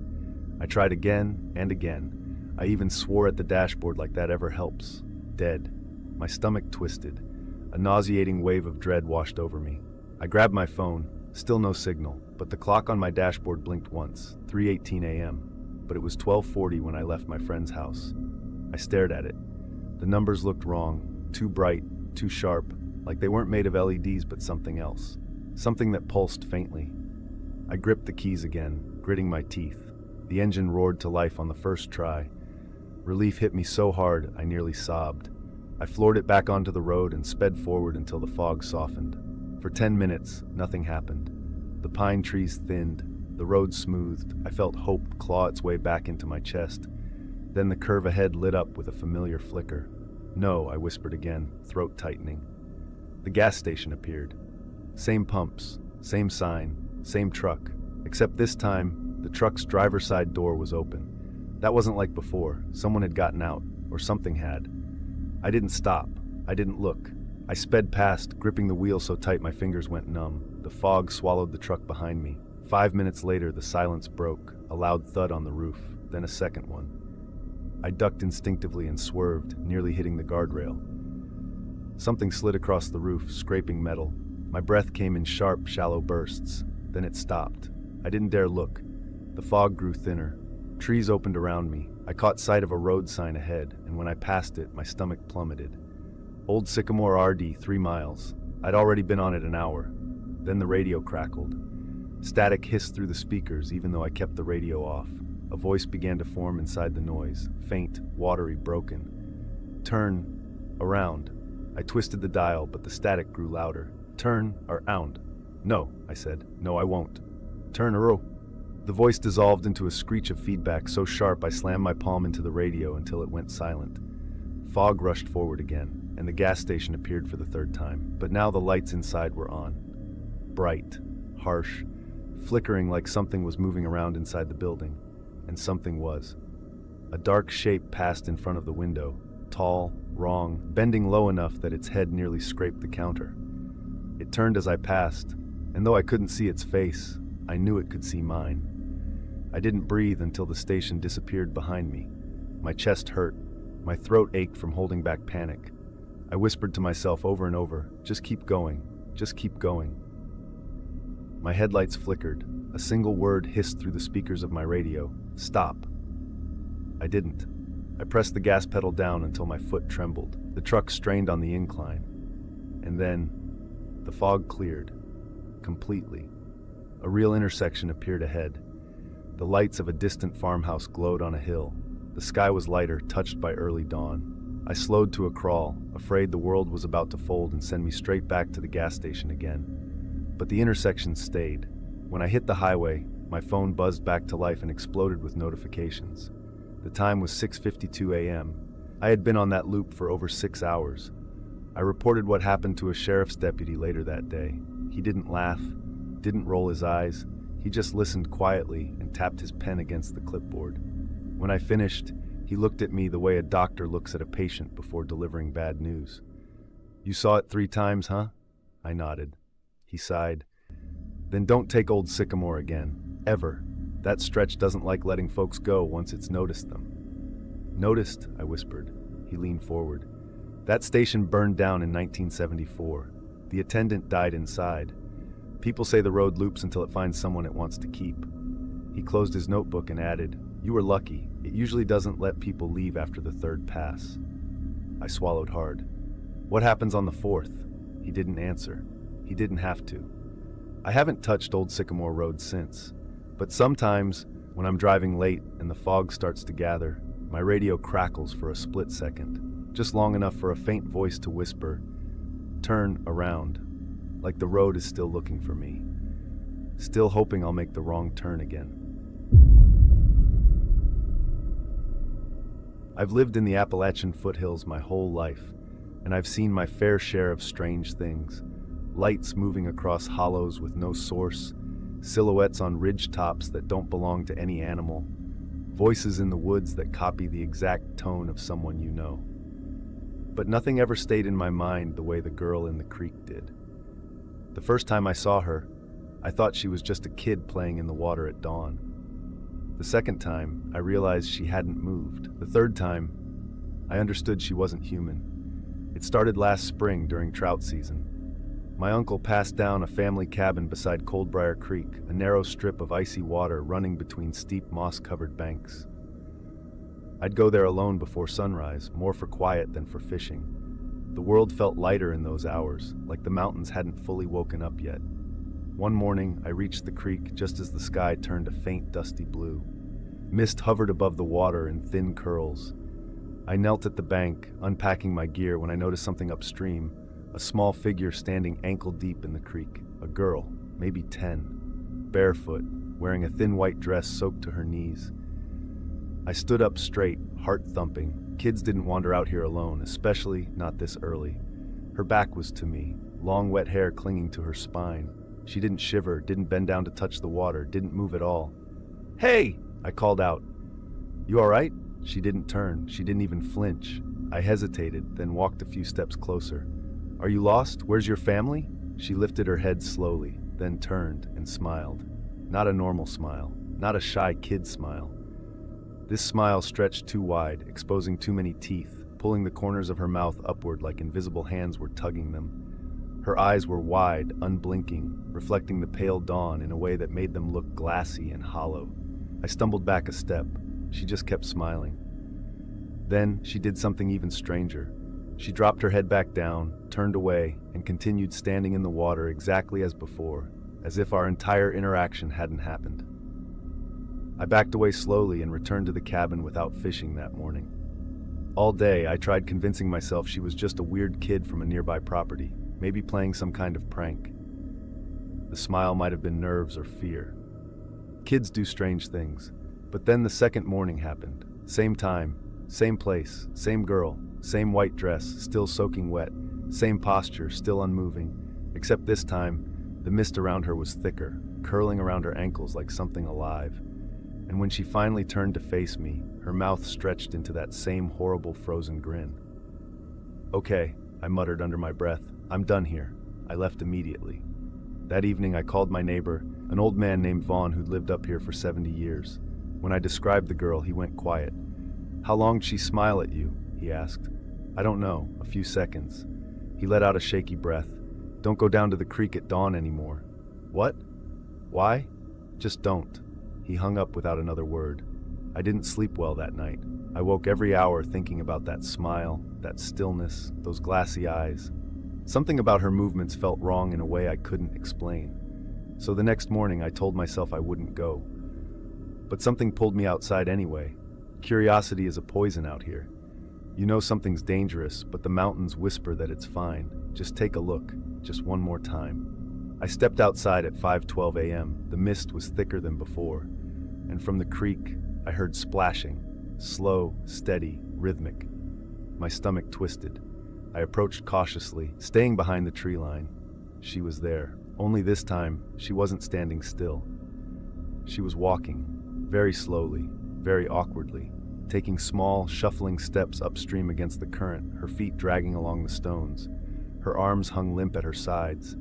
I tried again and again. I even swore at the dashboard like that ever helps. Dead. My stomach twisted. A nauseating wave of dread washed over me. I grabbed my phone. Still no signal, but the clock on my dashboard blinked once, 3:18 a.m., but it was 12:40 when I left my friend's house. I stared at it. The numbers looked wrong, too bright, too sharp, like they weren't made of LEDs but something else, something that pulsed faintly. I gripped the keys again, gritting my teeth. The engine roared to life on the first try. Relief hit me so hard I nearly sobbed. I floored it back onto the road and sped forward until the fog softened. For 10 minutes, nothing happened. The pine trees thinned, the road smoothed. I felt hope claw its way back into my chest. Then the curve ahead lit up with a familiar flicker. "No," I whispered again, throat tightening. The gas station appeared. Same pumps, same sign, same truck, except this time, the truck's driver's side door was open. That wasn't like before. Someone had gotten out, or something had. I didn't stop. I didn't look. I sped past, gripping the wheel so tight my fingers went numb. The fog swallowed the truck behind me. 5 minutes later, the silence broke, a loud thud on the roof, then a second one. I ducked instinctively and swerved, nearly hitting the guardrail. Something slid across the roof, scraping metal. My breath came in sharp, shallow bursts. Then it stopped. I didn't dare look. The fog grew thinner. Trees opened around me. I caught sight of a road sign ahead, and when I passed it, my stomach plummeted. Old Sycamore RD, 3 miles. I'd already been on it an hour. Then the radio crackled. Static hissed through the speakers, even though I kept the radio off. A voice began to form inside the noise, faint, watery, broken. "Turn around." I twisted the dial, but the static grew louder. "Turn around." "No," I said. "No, I won't." "Turn around." The voice dissolved into a screech of feedback so sharp I slammed my palm into the radio until it went silent. Fog rushed forward again, and the gas station appeared for the third time, but now the lights inside were on. Bright, harsh, flickering like something was moving around inside the building. And something was. A dark shape passed in front of the window, tall, wrong, bending low enough that its head nearly scraped the counter. It turned as I passed, and though I couldn't see its face, I knew it could see mine. I didn't breathe until the station disappeared behind me. My chest hurt. My throat ached from holding back panic. I whispered to myself over and over, just keep going, just keep going. My headlights flickered. A single word hissed through the speakers of my radio, stop. I didn't. I pressed the gas pedal down until my foot trembled. The truck strained on the incline. And then, the fog cleared. Completely. A real intersection appeared ahead. The lights of a distant farmhouse glowed on a hill. The sky was lighter, touched by early dawn. I slowed to a crawl, afraid the world was about to fold and send me straight back to the gas station again. But the intersection stayed. When I hit the highway, my phone buzzed back to life and exploded with notifications. The time was 6:52 a.m. I had been on that loop for over 6 hours. I reported what happened to a sheriff's deputy later that day. He didn't laugh, didn't roll his eyes. He just listened quietly and tapped his pen against the clipboard. When I finished, he looked at me the way a doctor looks at a patient before delivering bad news. You saw it 3 times, huh? I nodded. He sighed. Then don't take old Sycamore again. Ever. That stretch doesn't like letting folks go once it's noticed them. Noticed, I whispered. He leaned forward. That station burned down in 1974. The attendant died inside. People say the road loops until it finds someone it wants to keep. He closed his notebook and added, you were lucky. It usually doesn't let people leave after the 3rd pass. I swallowed hard. What happens on the 4th? He didn't answer. He didn't have to. I haven't touched Old Sycamore Road since, but sometimes, when I'm driving late and the fog starts to gather, my radio crackles for a split second, just long enough for a faint voice to whisper, turn around, like the road is still looking for me, still hoping I'll make the wrong turn again. I've lived in the Appalachian foothills my whole life, and I've seen my fair share of strange things. Lights moving across hollows with no source, silhouettes on ridge tops that don't belong to any animal, voices in the woods that copy the exact tone of someone you know. But nothing ever stayed in my mind the way the girl in the creek did. The first time I saw her, I thought she was just a kid playing in the water at dawn. The second time, I realized she hadn't moved. The third time, I understood she wasn't human. It started last spring during trout season. My uncle passed down a family cabin beside Coldbrier Creek, a narrow strip of icy water running between steep moss-covered banks. I'd go there alone before sunrise, more for quiet than for fishing. The world felt lighter in those hours, like the mountains hadn't fully woken up yet. One morning, I reached the creek just as the sky turned a faint dusty blue. Mist hovered above the water in thin curls. I knelt at the bank, unpacking my gear, when I noticed something upstream. A small figure standing ankle-deep in the creek, a girl, maybe 10, barefoot, wearing a thin white dress soaked to her knees. I stood up straight, heart thumping. Kids didn't wander out here alone, especially not this early. Her back was to me, long wet hair clinging to her spine. She didn't shiver, didn't bend down to touch the water, didn't move at all. "Hey!" I called out. "You all right?" She didn't turn, she didn't even flinch. I hesitated, then walked a few steps closer. "Are you lost? Where's your family?" She lifted her head slowly, then turned and smiled. Not a normal smile, not a shy kid smile. This smile stretched too wide, exposing too many teeth, pulling the corners of her mouth upward like invisible hands were tugging them. Her eyes were wide, unblinking, reflecting the pale dawn in a way that made them look glassy and hollow. I stumbled back a step. She just kept smiling. Then she did something even stranger. She dropped her head back down, turned away, and continued standing in the water exactly as before, as if our entire interaction hadn't happened. I backed away slowly and returned to the cabin without fishing that morning. All day, I tried convincing myself she was just a weird kid from a nearby property, maybe playing some kind of prank. The smile might have been nerves or fear. Kids do strange things. But then the second morning happened. Same time, same place, same girl, same white dress, still soaking wet, same posture, still unmoving, except this time, the mist around her was thicker, curling around her ankles like something alive. And when she finally turned to face me, her mouth stretched into that same horrible frozen grin. "Okay," I muttered under my breath, "I'm done here." I left immediately. That evening I called my neighbor, an old man named Vaughn who'd lived up here for 70 years. When I described the girl, he went quiet. "How long'd she smile at you?" he he asked. I don't know, a few seconds. He let out a shaky breath. Don't go down to the creek at dawn anymore. What? Why? Just don't. He hung up without another word. I didn't sleep well that night. I woke every hour thinking about that smile, that stillness, those glassy eyes. Something about her movements felt wrong in a way I couldn't explain. So the next morning I told myself I wouldn't go. But something pulled me outside anyway. Curiosity is a poison out here. You know something's dangerous, but the mountains whisper that it's fine. Just take a look, just one more time. I stepped outside at 5:12 a.m. The mist was thicker than before, and from the creek I heard splashing, slow, steady, rhythmic. My stomach twisted. I approached cautiously, staying behind the tree line. She was there. Only this time, she wasn't standing still. She was walking, very slowly, very awkwardly, taking small, shuffling steps upstream against the current, her feet dragging along the stones. Her arms hung limp at her sides.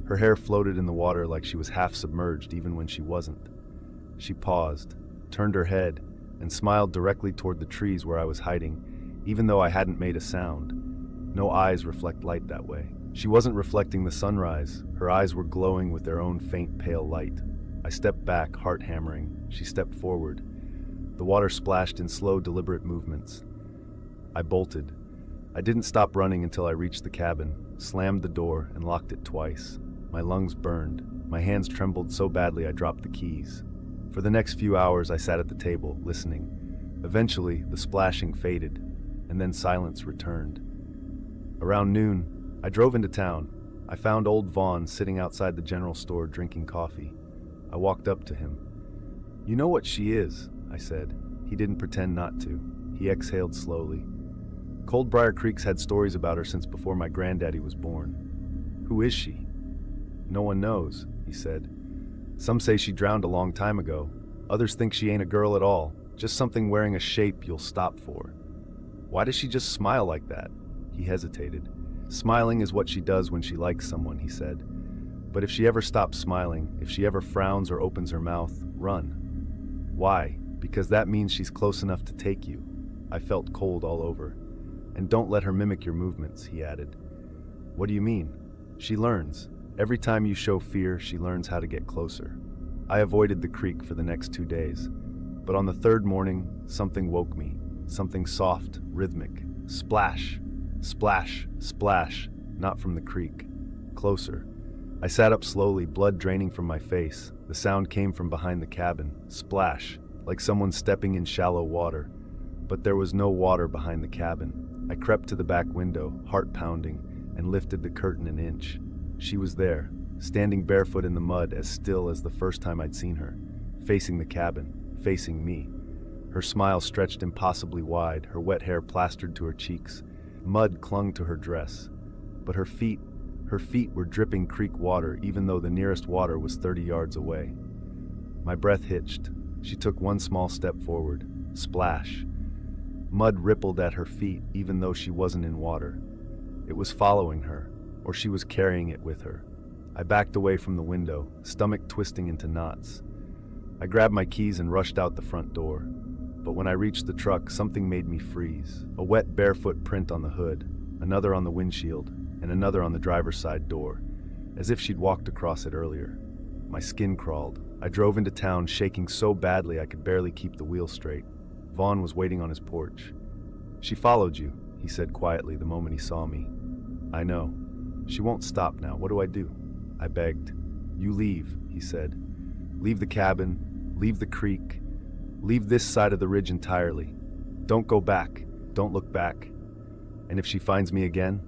Her hair floated in the water like she was half submerged even when she wasn't. She paused, turned her head, and smiled directly toward the trees where I was hiding, even though I hadn't made a sound. No eyes reflect light that way. She wasn't reflecting the sunrise. Her eyes were glowing with their own faint pale light. I stepped back, heart hammering. She stepped forward. The water splashed in slow, deliberate movements. I bolted. I didn't stop running until I reached the cabin, slammed the door, and locked it twice. My lungs burned. My hands trembled so badly I dropped the keys. For the next few hours I sat at the table, listening. Eventually, the splashing faded, and then silence returned. Around noon, I drove into town. I found old Vaughn sitting outside the general store drinking coffee. I walked up to him. You know what she is, I said. He didn't pretend not to. He exhaled slowly. Cold Briar Creek's had stories about her since before my granddaddy was born. Who is she? No one knows, he said. Some say she drowned a long time ago. Others think she ain't a girl at all, just something wearing a shape you'll stop for. Why does she just smile like that? He hesitated. Smiling is what she does when she likes someone, he said. But if she ever stops smiling, if she ever frowns or opens her mouth, run. Why? Because that means she's close enough to take you. I felt cold all over. And don't let her mimic your movements, he added. What do you mean? She learns. Every time you show fear, she learns how to get closer. I avoided the creek for the next 2 days. But on the third morning, something woke me. Something soft, rhythmic. Splash, splash, splash. Not from the creek. Closer. I sat up slowly, blood draining from my face. The sound came from behind the cabin. Splash, like someone stepping in shallow water. But there was no water behind the cabin. I crept to the back window, heart pounding, and lifted the curtain an inch. She was there, standing barefoot in the mud, as still as the first time I'd seen her, facing the cabin, facing me. Her smile stretched impossibly wide, her wet hair plastered to her cheeks. Mud clung to her dress. But her feet were dripping creek water, even though the nearest water was 30 yards away. My breath hitched. She took one small step forward. Splash. Mud rippled at her feet, even though she wasn't in water. It was following her, or she was carrying it with her. I backed away from the window, stomach twisting into knots. I grabbed my keys and rushed out the front door. But when I reached the truck, something made me freeze. A wet, barefoot print on the hood, another on the windshield, and another on the driver's side door, as if she'd walked across it earlier. My skin crawled. I drove into town, shaking so badly I could barely keep the wheel straight. Vaughn was waiting on his porch. She followed you, he said quietly the moment he saw me. I know. She won't stop now. What do I do? I begged. You leave, he said. Leave the cabin, leave the creek, leave this side of the ridge entirely. Don't go back. Don't look back. And if she finds me again?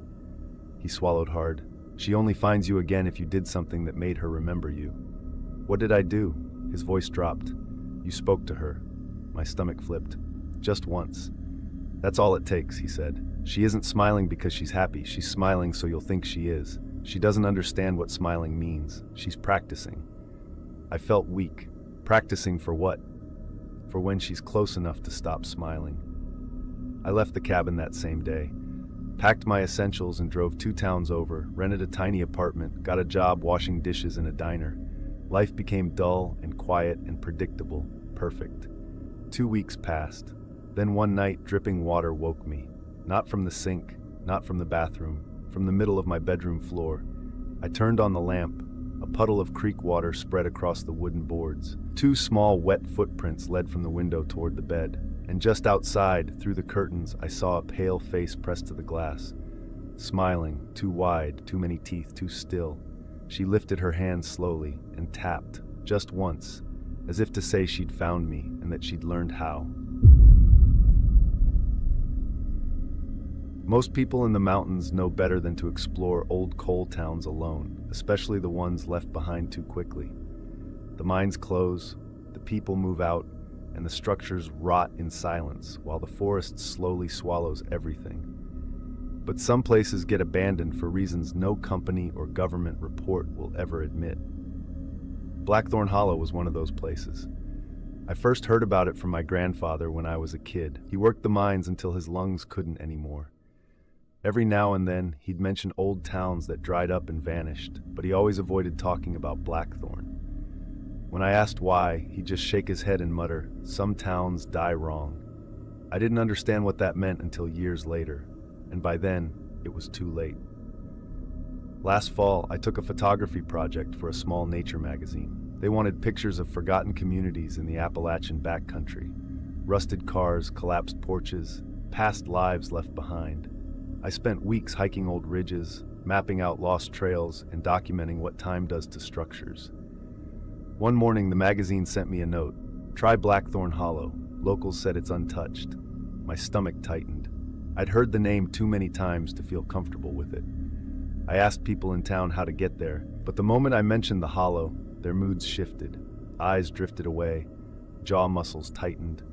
He swallowed hard. She only finds you again if you did something that made her remember you. What did I do? His voice dropped. You spoke to her. My stomach flipped. Just once. That's all it takes, he said. She isn't smiling because she's happy. She's smiling so you'll think she is. She doesn't understand what smiling means. She's practicing. I felt weak. Practicing for what? For when she's close enough to stop smiling. I left the cabin that same day, packed my essentials and drove 2 towns over, rented a tiny apartment, got a job washing dishes in a diner. Life became dull and quiet and predictable. Perfect. 2 weeks passed. Then one night, dripping water woke me. Not from the sink, not from the bathroom, from the middle of my bedroom floor. I turned on the lamp. A puddle of creek water spread across the wooden boards. Two small, wet footprints led from the window toward the bed, and just outside, through the curtains, I saw a pale face pressed to the glass. Smiling, too wide, too many teeth, too still. She lifted her hand slowly and tapped, just once, as if to say she'd found me and that she'd learned how. Most people in the mountains know better than to explore old coal towns alone, especially the ones left behind too quickly. The mines close, the people move out, and the structures rot in silence while the forest slowly swallows everything. But some places get abandoned for reasons no company or government report will ever admit. Blackthorn Hollow was one of those places. I first heard about it from my grandfather when I was a kid. He worked the mines until his lungs couldn't anymore. Every now and then, he'd mention old towns that dried up and vanished, but he always avoided talking about Blackthorn. When I asked why, he'd just shake his head and mutter, "Some towns die wrong." I didn't understand what that meant until years later, and by then, it was too late. Last fall, I took a photography project for a small nature magazine. They wanted pictures of forgotten communities in the Appalachian backcountry. Rusted cars, collapsed porches, past lives left behind. I spent weeks hiking old ridges, mapping out lost trails, and documenting what time does to structures. One morning, the magazine sent me a note. "Try Blackthorn Hollow. Locals said it's untouched." My stomach tightened. I'd heard the name too many times to feel comfortable with it. I asked people in town how to get there, but the moment I mentioned the hollow, their moods shifted. Eyes drifted away, jaw muscles tightened.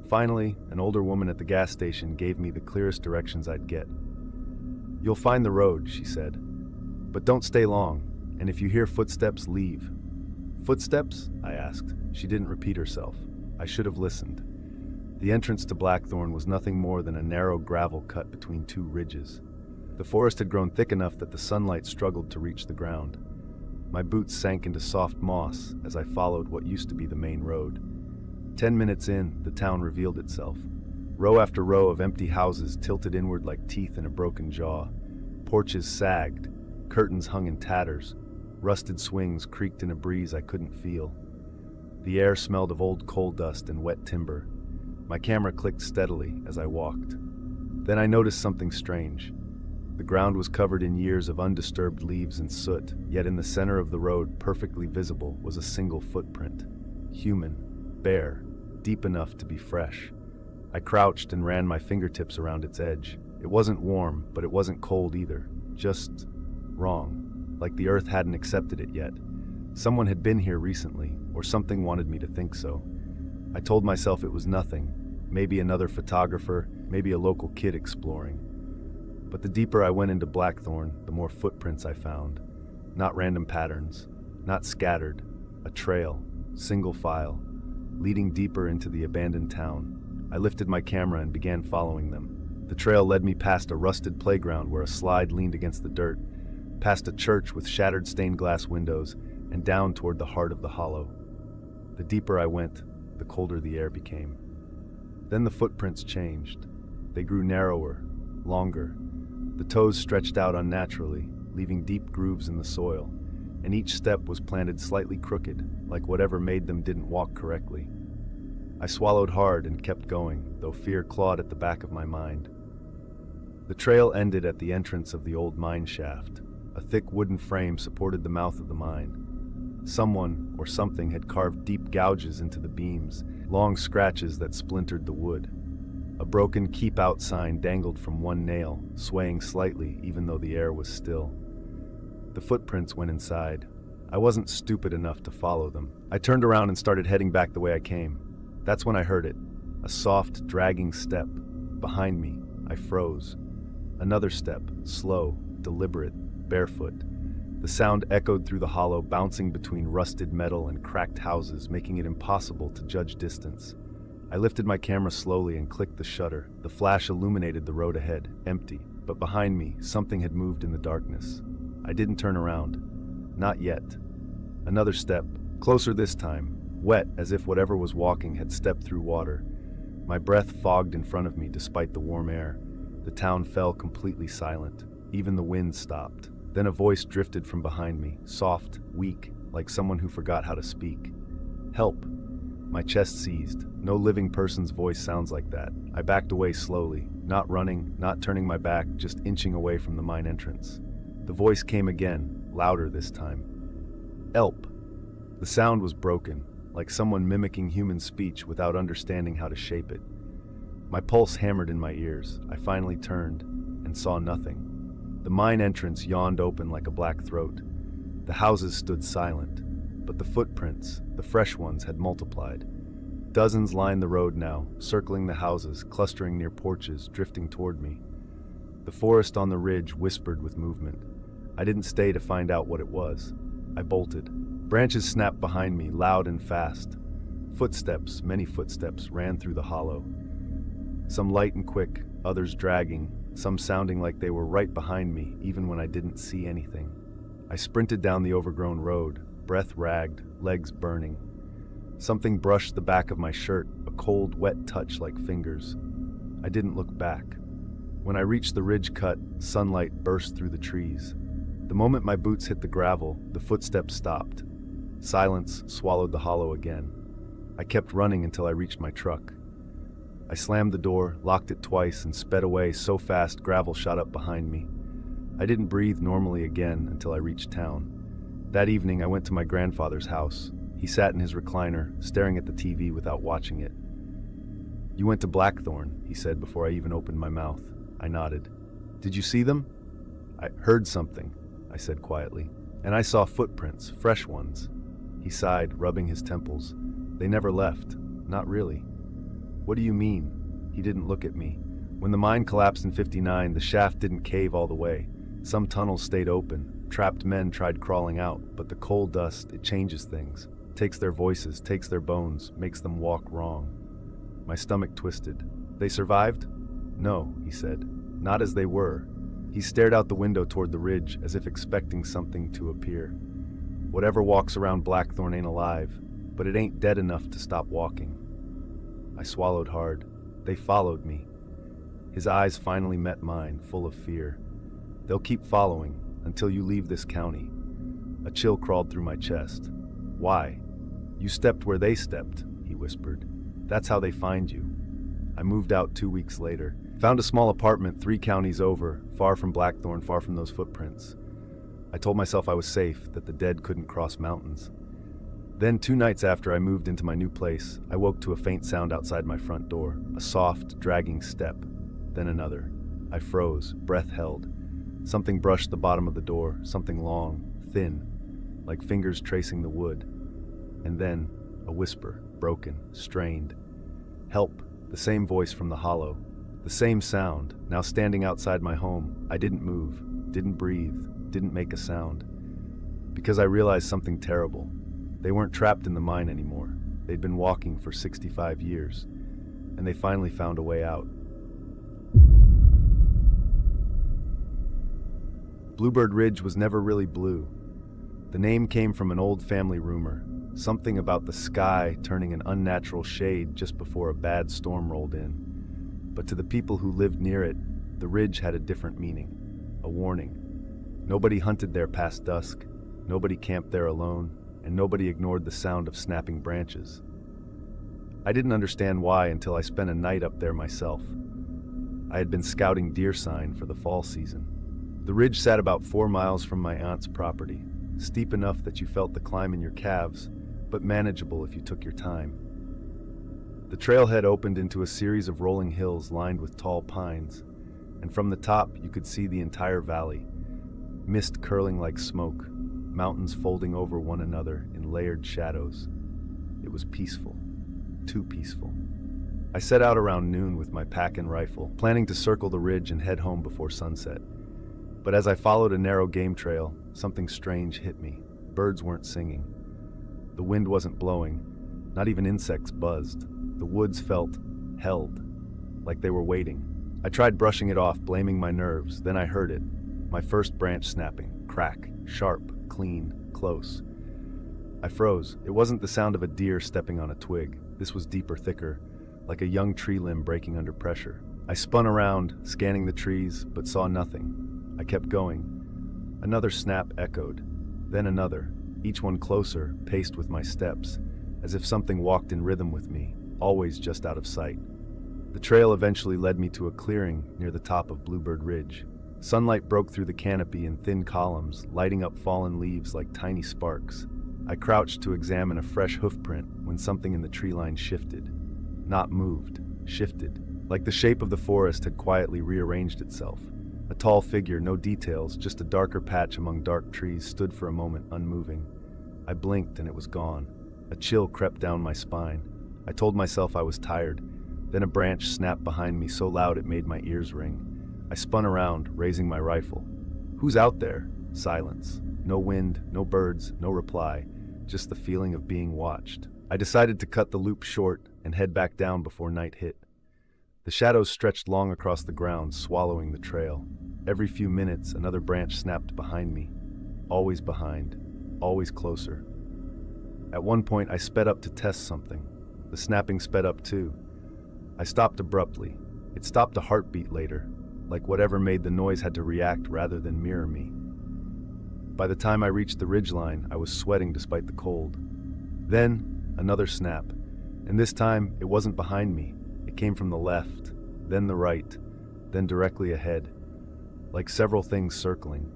Finally, an older woman at the gas station gave me the clearest directions I'd get. "You'll find the road," she said. "But don't stay long, and if you hear footsteps, leave." "Footsteps?" I asked. She didn't repeat herself. I should have listened. The entrance to Blackthorn was nothing more than a narrow gravel cut between two ridges. The forest had grown thick enough that the sunlight struggled to reach the ground. My boots sank into soft moss as I followed what used to be the main road. 10 minutes in, the town revealed itself. Row after row of empty houses tilted inward like teeth in a broken jaw. Porches sagged, curtains hung in tatters, rusted swings creaked in a breeze I couldn't feel. The air smelled of old coal dust and wet timber. My camera clicked steadily as I walked. Then I noticed something strange. The ground was covered in years of undisturbed leaves and soot, yet in the center of the road, perfectly visible, was a single footprint. Human, bare, deep enough to be fresh. I crouched and ran my fingertips around its edge. It wasn't warm, but it wasn't cold either. Just wrong, like the earth hadn't accepted it yet. Someone had been here recently, or something wanted me to think so. I told myself it was nothing, maybe another photographer, maybe a local kid exploring. But the deeper I went into Blackthorn, the more footprints I found. Not random patterns, not scattered, a trail, single file, leading deeper into the abandoned town. I lifted my camera and began following them. The trail led me past a rusted playground where a slide leaned against the dirt, past a church with shattered stained glass windows, and down toward the heart of the hollow. The deeper I went, the colder the air became. Then the footprints changed. They grew narrower, longer. The toes stretched out unnaturally, leaving deep grooves in the soil, and each step was planted slightly crooked, like whatever made them didn't walk correctly. I swallowed hard and kept going, though fear clawed at the back of my mind. The trail ended at the entrance of the old mine shaft. A thick wooden frame supported the mouth of the mine. Someone or something had carved deep gouges into the beams, long scratches that splintered the wood. A broken "Keep Out" sign dangled from one nail, swaying slightly even though the air was still. The footprints went inside. I wasn't stupid enough to follow them. I turned around and started heading back the way I came. That's when I heard it. A soft, dragging step. Behind me, I froze. Another step, slow, deliberate, barefoot. The sound echoed through the hollow, bouncing between rusted metal and cracked houses, making it impossible to judge distance. I lifted my camera slowly and clicked the shutter. The flash illuminated the road ahead, empty, but behind me, something had moved in the darkness. I didn't turn around. Not yet. Another step, closer this time, wet as if whatever was walking had stepped through water. My breath fogged in front of me despite the warm air. The town fell completely silent. Even the wind stopped. Then a voice drifted from behind me, soft, weak, like someone who forgot how to speak. "Help." My chest seized. No living person's voice sounds like that. I backed away slowly, not running, not turning my back, just inching away from the mine entrance. The voice came again, louder this time. "Help." The sound was broken, like someone mimicking human speech without understanding how to shape it. My pulse hammered in my ears. I finally turned and saw nothing. The mine entrance yawned open like a black throat. The houses stood silent, but the footprints, the fresh ones, had multiplied. Dozens lined the road now, circling the houses, clustering near porches, drifting toward me. The forest on the ridge whispered with movement. I didn't stay to find out what it was. I bolted. Branches snapped behind me, loud and fast. Footsteps, many footsteps, ran through the hollow. Some light and quick, others dragging, some sounding like they were right behind me, even when I didn't see anything. I sprinted down the overgrown road, breath ragged, legs burning. Something brushed the back of my shirt, a cold, wet touch like fingers. I didn't look back. When I reached the ridge cut, sunlight burst through the trees. The moment my boots hit the gravel, the footsteps stopped. Silence swallowed the hollow again. I kept running until I reached my truck. I slammed the door, locked it twice, and sped away so fast gravel shot up behind me. I didn't breathe normally again until I reached town. That evening, I went to my grandfather's house. He sat in his recliner, staring at the TV without watching it. "You went to Blackthorn," he said before I even opened my mouth. I nodded. "Did you see them?" "I heard something," I said quietly. "And I saw footprints, fresh ones." He sighed, rubbing his temples. "They never left. Not really." "What do you mean?" He didn't look at me. "When the mine collapsed in '59, the shaft didn't cave all the way. Some tunnels stayed open. Trapped men tried crawling out, but the coal dust, it changes things. Takes their voices, takes their bones, makes them walk wrong." My stomach twisted. "They survived?" "No," he said. "Not as they were." He stared out the window toward the ridge, as if expecting something to appear. "Whatever walks around Blackthorn ain't alive, but it ain't dead enough to stop walking." I swallowed hard. "They followed me." His eyes finally met mine, full of fear. "They'll keep following, until you leave this county." A chill crawled through my chest. "Why?" "You stepped where they stepped," he whispered. "That's how they find you." I moved out 2 weeks later. Found a small apartment 3 counties over, far from Blackthorn, far from those footprints. I told myself I was safe, that the dead couldn't cross mountains. Then 2 nights after I moved into my new place, I woke to a faint sound outside my front door, a soft, dragging step, then another. I froze, breath held. Something brushed the bottom of the door, something long, thin, like fingers tracing the wood. And then, a whisper, broken, strained. "Help," the same voice from the hollow. The same sound, now standing outside my home. I didn't move, didn't breathe, didn't make a sound. Because I realized something terrible. They weren't trapped in the mine anymore. They'd been walking for 65 years, and they finally found a way out. Bluebird Ridge was never really blue. The name came from an old family rumor, something about the sky turning an unnatural shade just before a bad storm rolled in. But to the people who lived near it, the ridge had a different meaning, a warning. Nobody hunted there past dusk, nobody camped there alone, and nobody ignored the sound of snapping branches. I didn't understand why until I spent a night up there myself. I had been scouting deer sign for the fall season. The ridge sat about 4 miles from my aunt's property, steep enough that you felt the climb in your calves, but manageable if you took your time. The trailhead opened into a series of rolling hills lined with tall pines, and from the top you could see the entire valley, mist curling like smoke, mountains folding over one another in layered shadows. It was peaceful, too peaceful. I set out around noon with my pack and rifle, planning to circle the ridge and head home before sunset. But as I followed a narrow game trail, something strange hit me. Birds weren't singing. The wind wasn't blowing. Not even insects buzzed. The woods felt held, like they were waiting. I tried brushing it off, blaming my nerves. Then I heard it. My first branch snapping. Crack. Sharp. Clean. Close. I froze. It wasn't the sound of a deer stepping on a twig. This was deeper, thicker, like a young tree limb breaking under pressure. I spun around, scanning the trees, but saw nothing. I kept going. Another snap echoed, then another, each one closer, paced with my steps, as if something walked in rhythm with me, always just out of sight. The trail eventually led me to a clearing near the top of Bluebird Ridge. Sunlight broke through the canopy in thin columns, lighting up fallen leaves like tiny sparks. I crouched to examine a fresh hoofprint when something in the tree line shifted. Not moved, shifted, like the shape of the forest had quietly rearranged itself. A tall figure, no details, just a darker patch among dark trees, stood for a moment unmoving. I blinked and it was gone. A chill crept down my spine. I told myself I was tired. Then a branch snapped behind me so loud it made my ears ring. I spun around, raising my rifle. "Who's out there?" Silence. No wind, no birds, no reply, just the feeling of being watched. I decided to cut the loop short and head back down before night hit. The shadows stretched long across the ground, swallowing the trail. Every few minutes, another branch snapped behind me. Always behind, always closer. At one point, I sped up to test something. The snapping sped up too. I stopped abruptly. It stopped a heartbeat later, like whatever made the noise had to react rather than mirror me. By the time I reached the ridgeline, I was sweating despite the cold. Then, another snap, and this time it wasn't behind me. It came from the left, then the right, then directly ahead, like several things circling.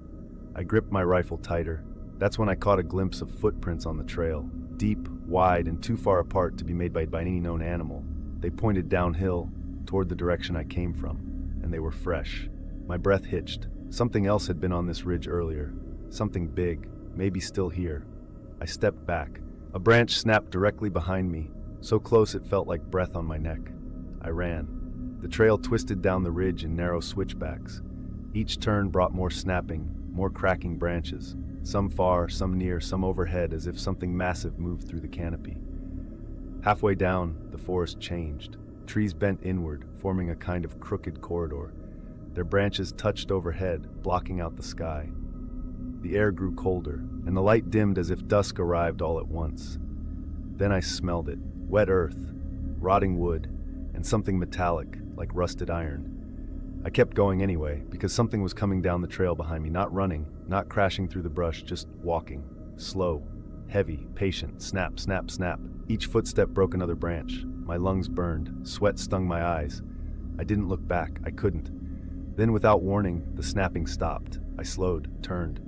I gripped my rifle tighter. That's when I caught a glimpse of footprints on the trail, deep, wide, and too far apart to be made by any known animal. They pointed downhill, toward the direction I came from, and they were fresh. My breath hitched. Something else had been on this ridge earlier. Something big, maybe still here. I stepped back. A branch snapped directly behind me, so close it felt like breath on my neck. I ran. The trail twisted down the ridge in narrow switchbacks. Each turn brought more snapping, more cracking branches, some far, some near, some overhead, as if something massive moved through the canopy. Halfway down, the forest changed. Trees bent inward, forming a kind of crooked corridor. Their branches touched overhead, blocking out the sky. The air grew colder, and the light dimmed as if dusk arrived all at once. Then I smelled it. Wet earth, rotting wood, and something metallic, like rusted iron. I kept going anyway, because something was coming down the trail behind me, not running, not crashing through the brush, just walking. Slow, heavy, patient, snap, snap, snap. Each footstep broke another branch. My lungs burned, sweat stung my eyes. I didn't look back, I couldn't. Then without warning, the snapping stopped. I slowed, turned.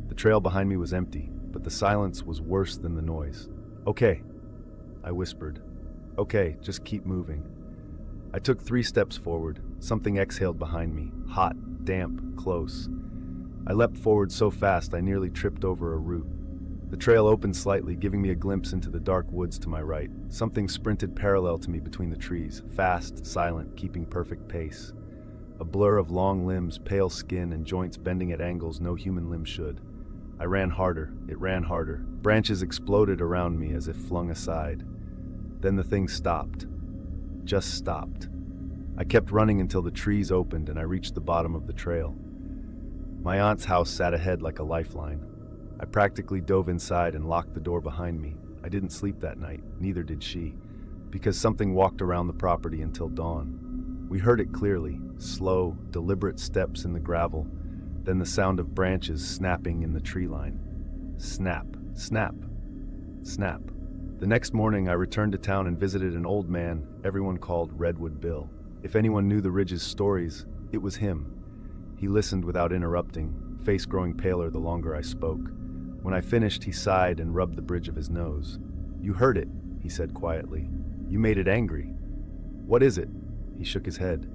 The trail behind me was empty, but the silence was worse than the noise. "Okay," I whispered. "Okay, just keep moving." I took 3 steps forward. Something exhaled behind me, hot, damp, close. I leapt forward so fast I nearly tripped over a root. The trail opened slightly, giving me a glimpse into the dark woods to my right. Something sprinted parallel to me between the trees, fast, silent, keeping perfect pace. A blur of long limbs, pale skin, and joints bending at angles no human limb should. I ran harder. It ran harder. Branches exploded around me as if flung aside. Then the thing stopped. Just stopped. I kept running until the trees opened and I reached the bottom of the trail. My aunt's house sat ahead like a lifeline. I practically dove inside and locked the door behind me. I didn't sleep that night, neither did she, because something walked around the property until dawn. We heard it clearly, slow, deliberate steps in the gravel, then the sound of branches snapping in the tree line. Snap, snap, snap. The next morning I returned to town and visited an old man everyone called Redwood Bill. If anyone knew the Ridge's stories, it was him. He listened without interrupting, face growing paler the longer I spoke. When I finished, he sighed and rubbed the bridge of his nose. "You heard it," he said quietly. "You made it angry." "What is it?" He shook his head.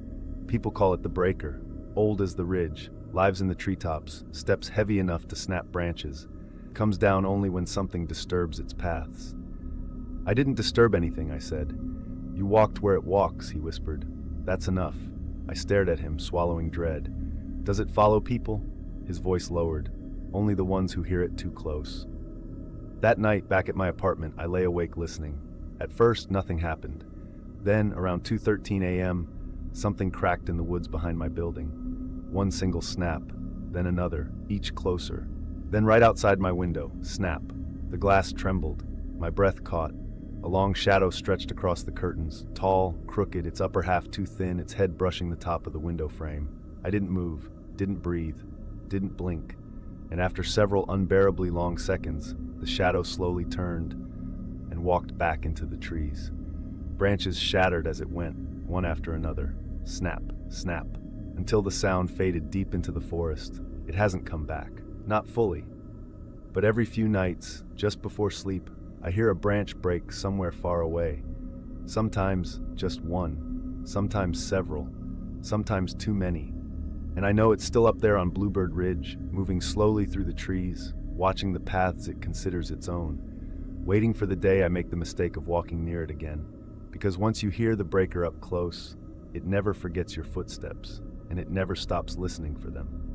"People call it the breaker. Old as the ridge, lives in the treetops, steps heavy enough to snap branches. Comes down only when something disturbs its paths." "I didn't disturb anything," I said. "You walked where it walks," he whispered. "That's enough." I stared at him, swallowing dread. "Does it follow people?" His voice lowered. "Only the ones who hear it too close." That night, back at my apartment, I lay awake listening. At first, nothing happened. Then, around 2:13 a.m., something cracked in the woods behind my building. One single snap, then another, each closer. Then right outside my window, snap. The glass trembled. My breath caught. A long shadow stretched across the curtains, tall, crooked, its upper half too thin, its head brushing the top of the window frame. I didn't move, didn't breathe, didn't blink, and after several unbearably long seconds, the shadow slowly turned and walked back into the trees. Branches shattered as it went, one after another. Snap, snap, until the sound faded deep into the forest. It hasn't come back, not fully. But every few nights, just before sleep, I hear a branch break somewhere far away. Sometimes just one, sometimes several, sometimes too many. And I know it's still up there on Bluebird Ridge, moving slowly through the trees, watching the paths it considers its own, waiting for the day I make the mistake of walking near it again. Because once you hear the breaker up close, it never forgets your footsteps, and it never stops listening for them.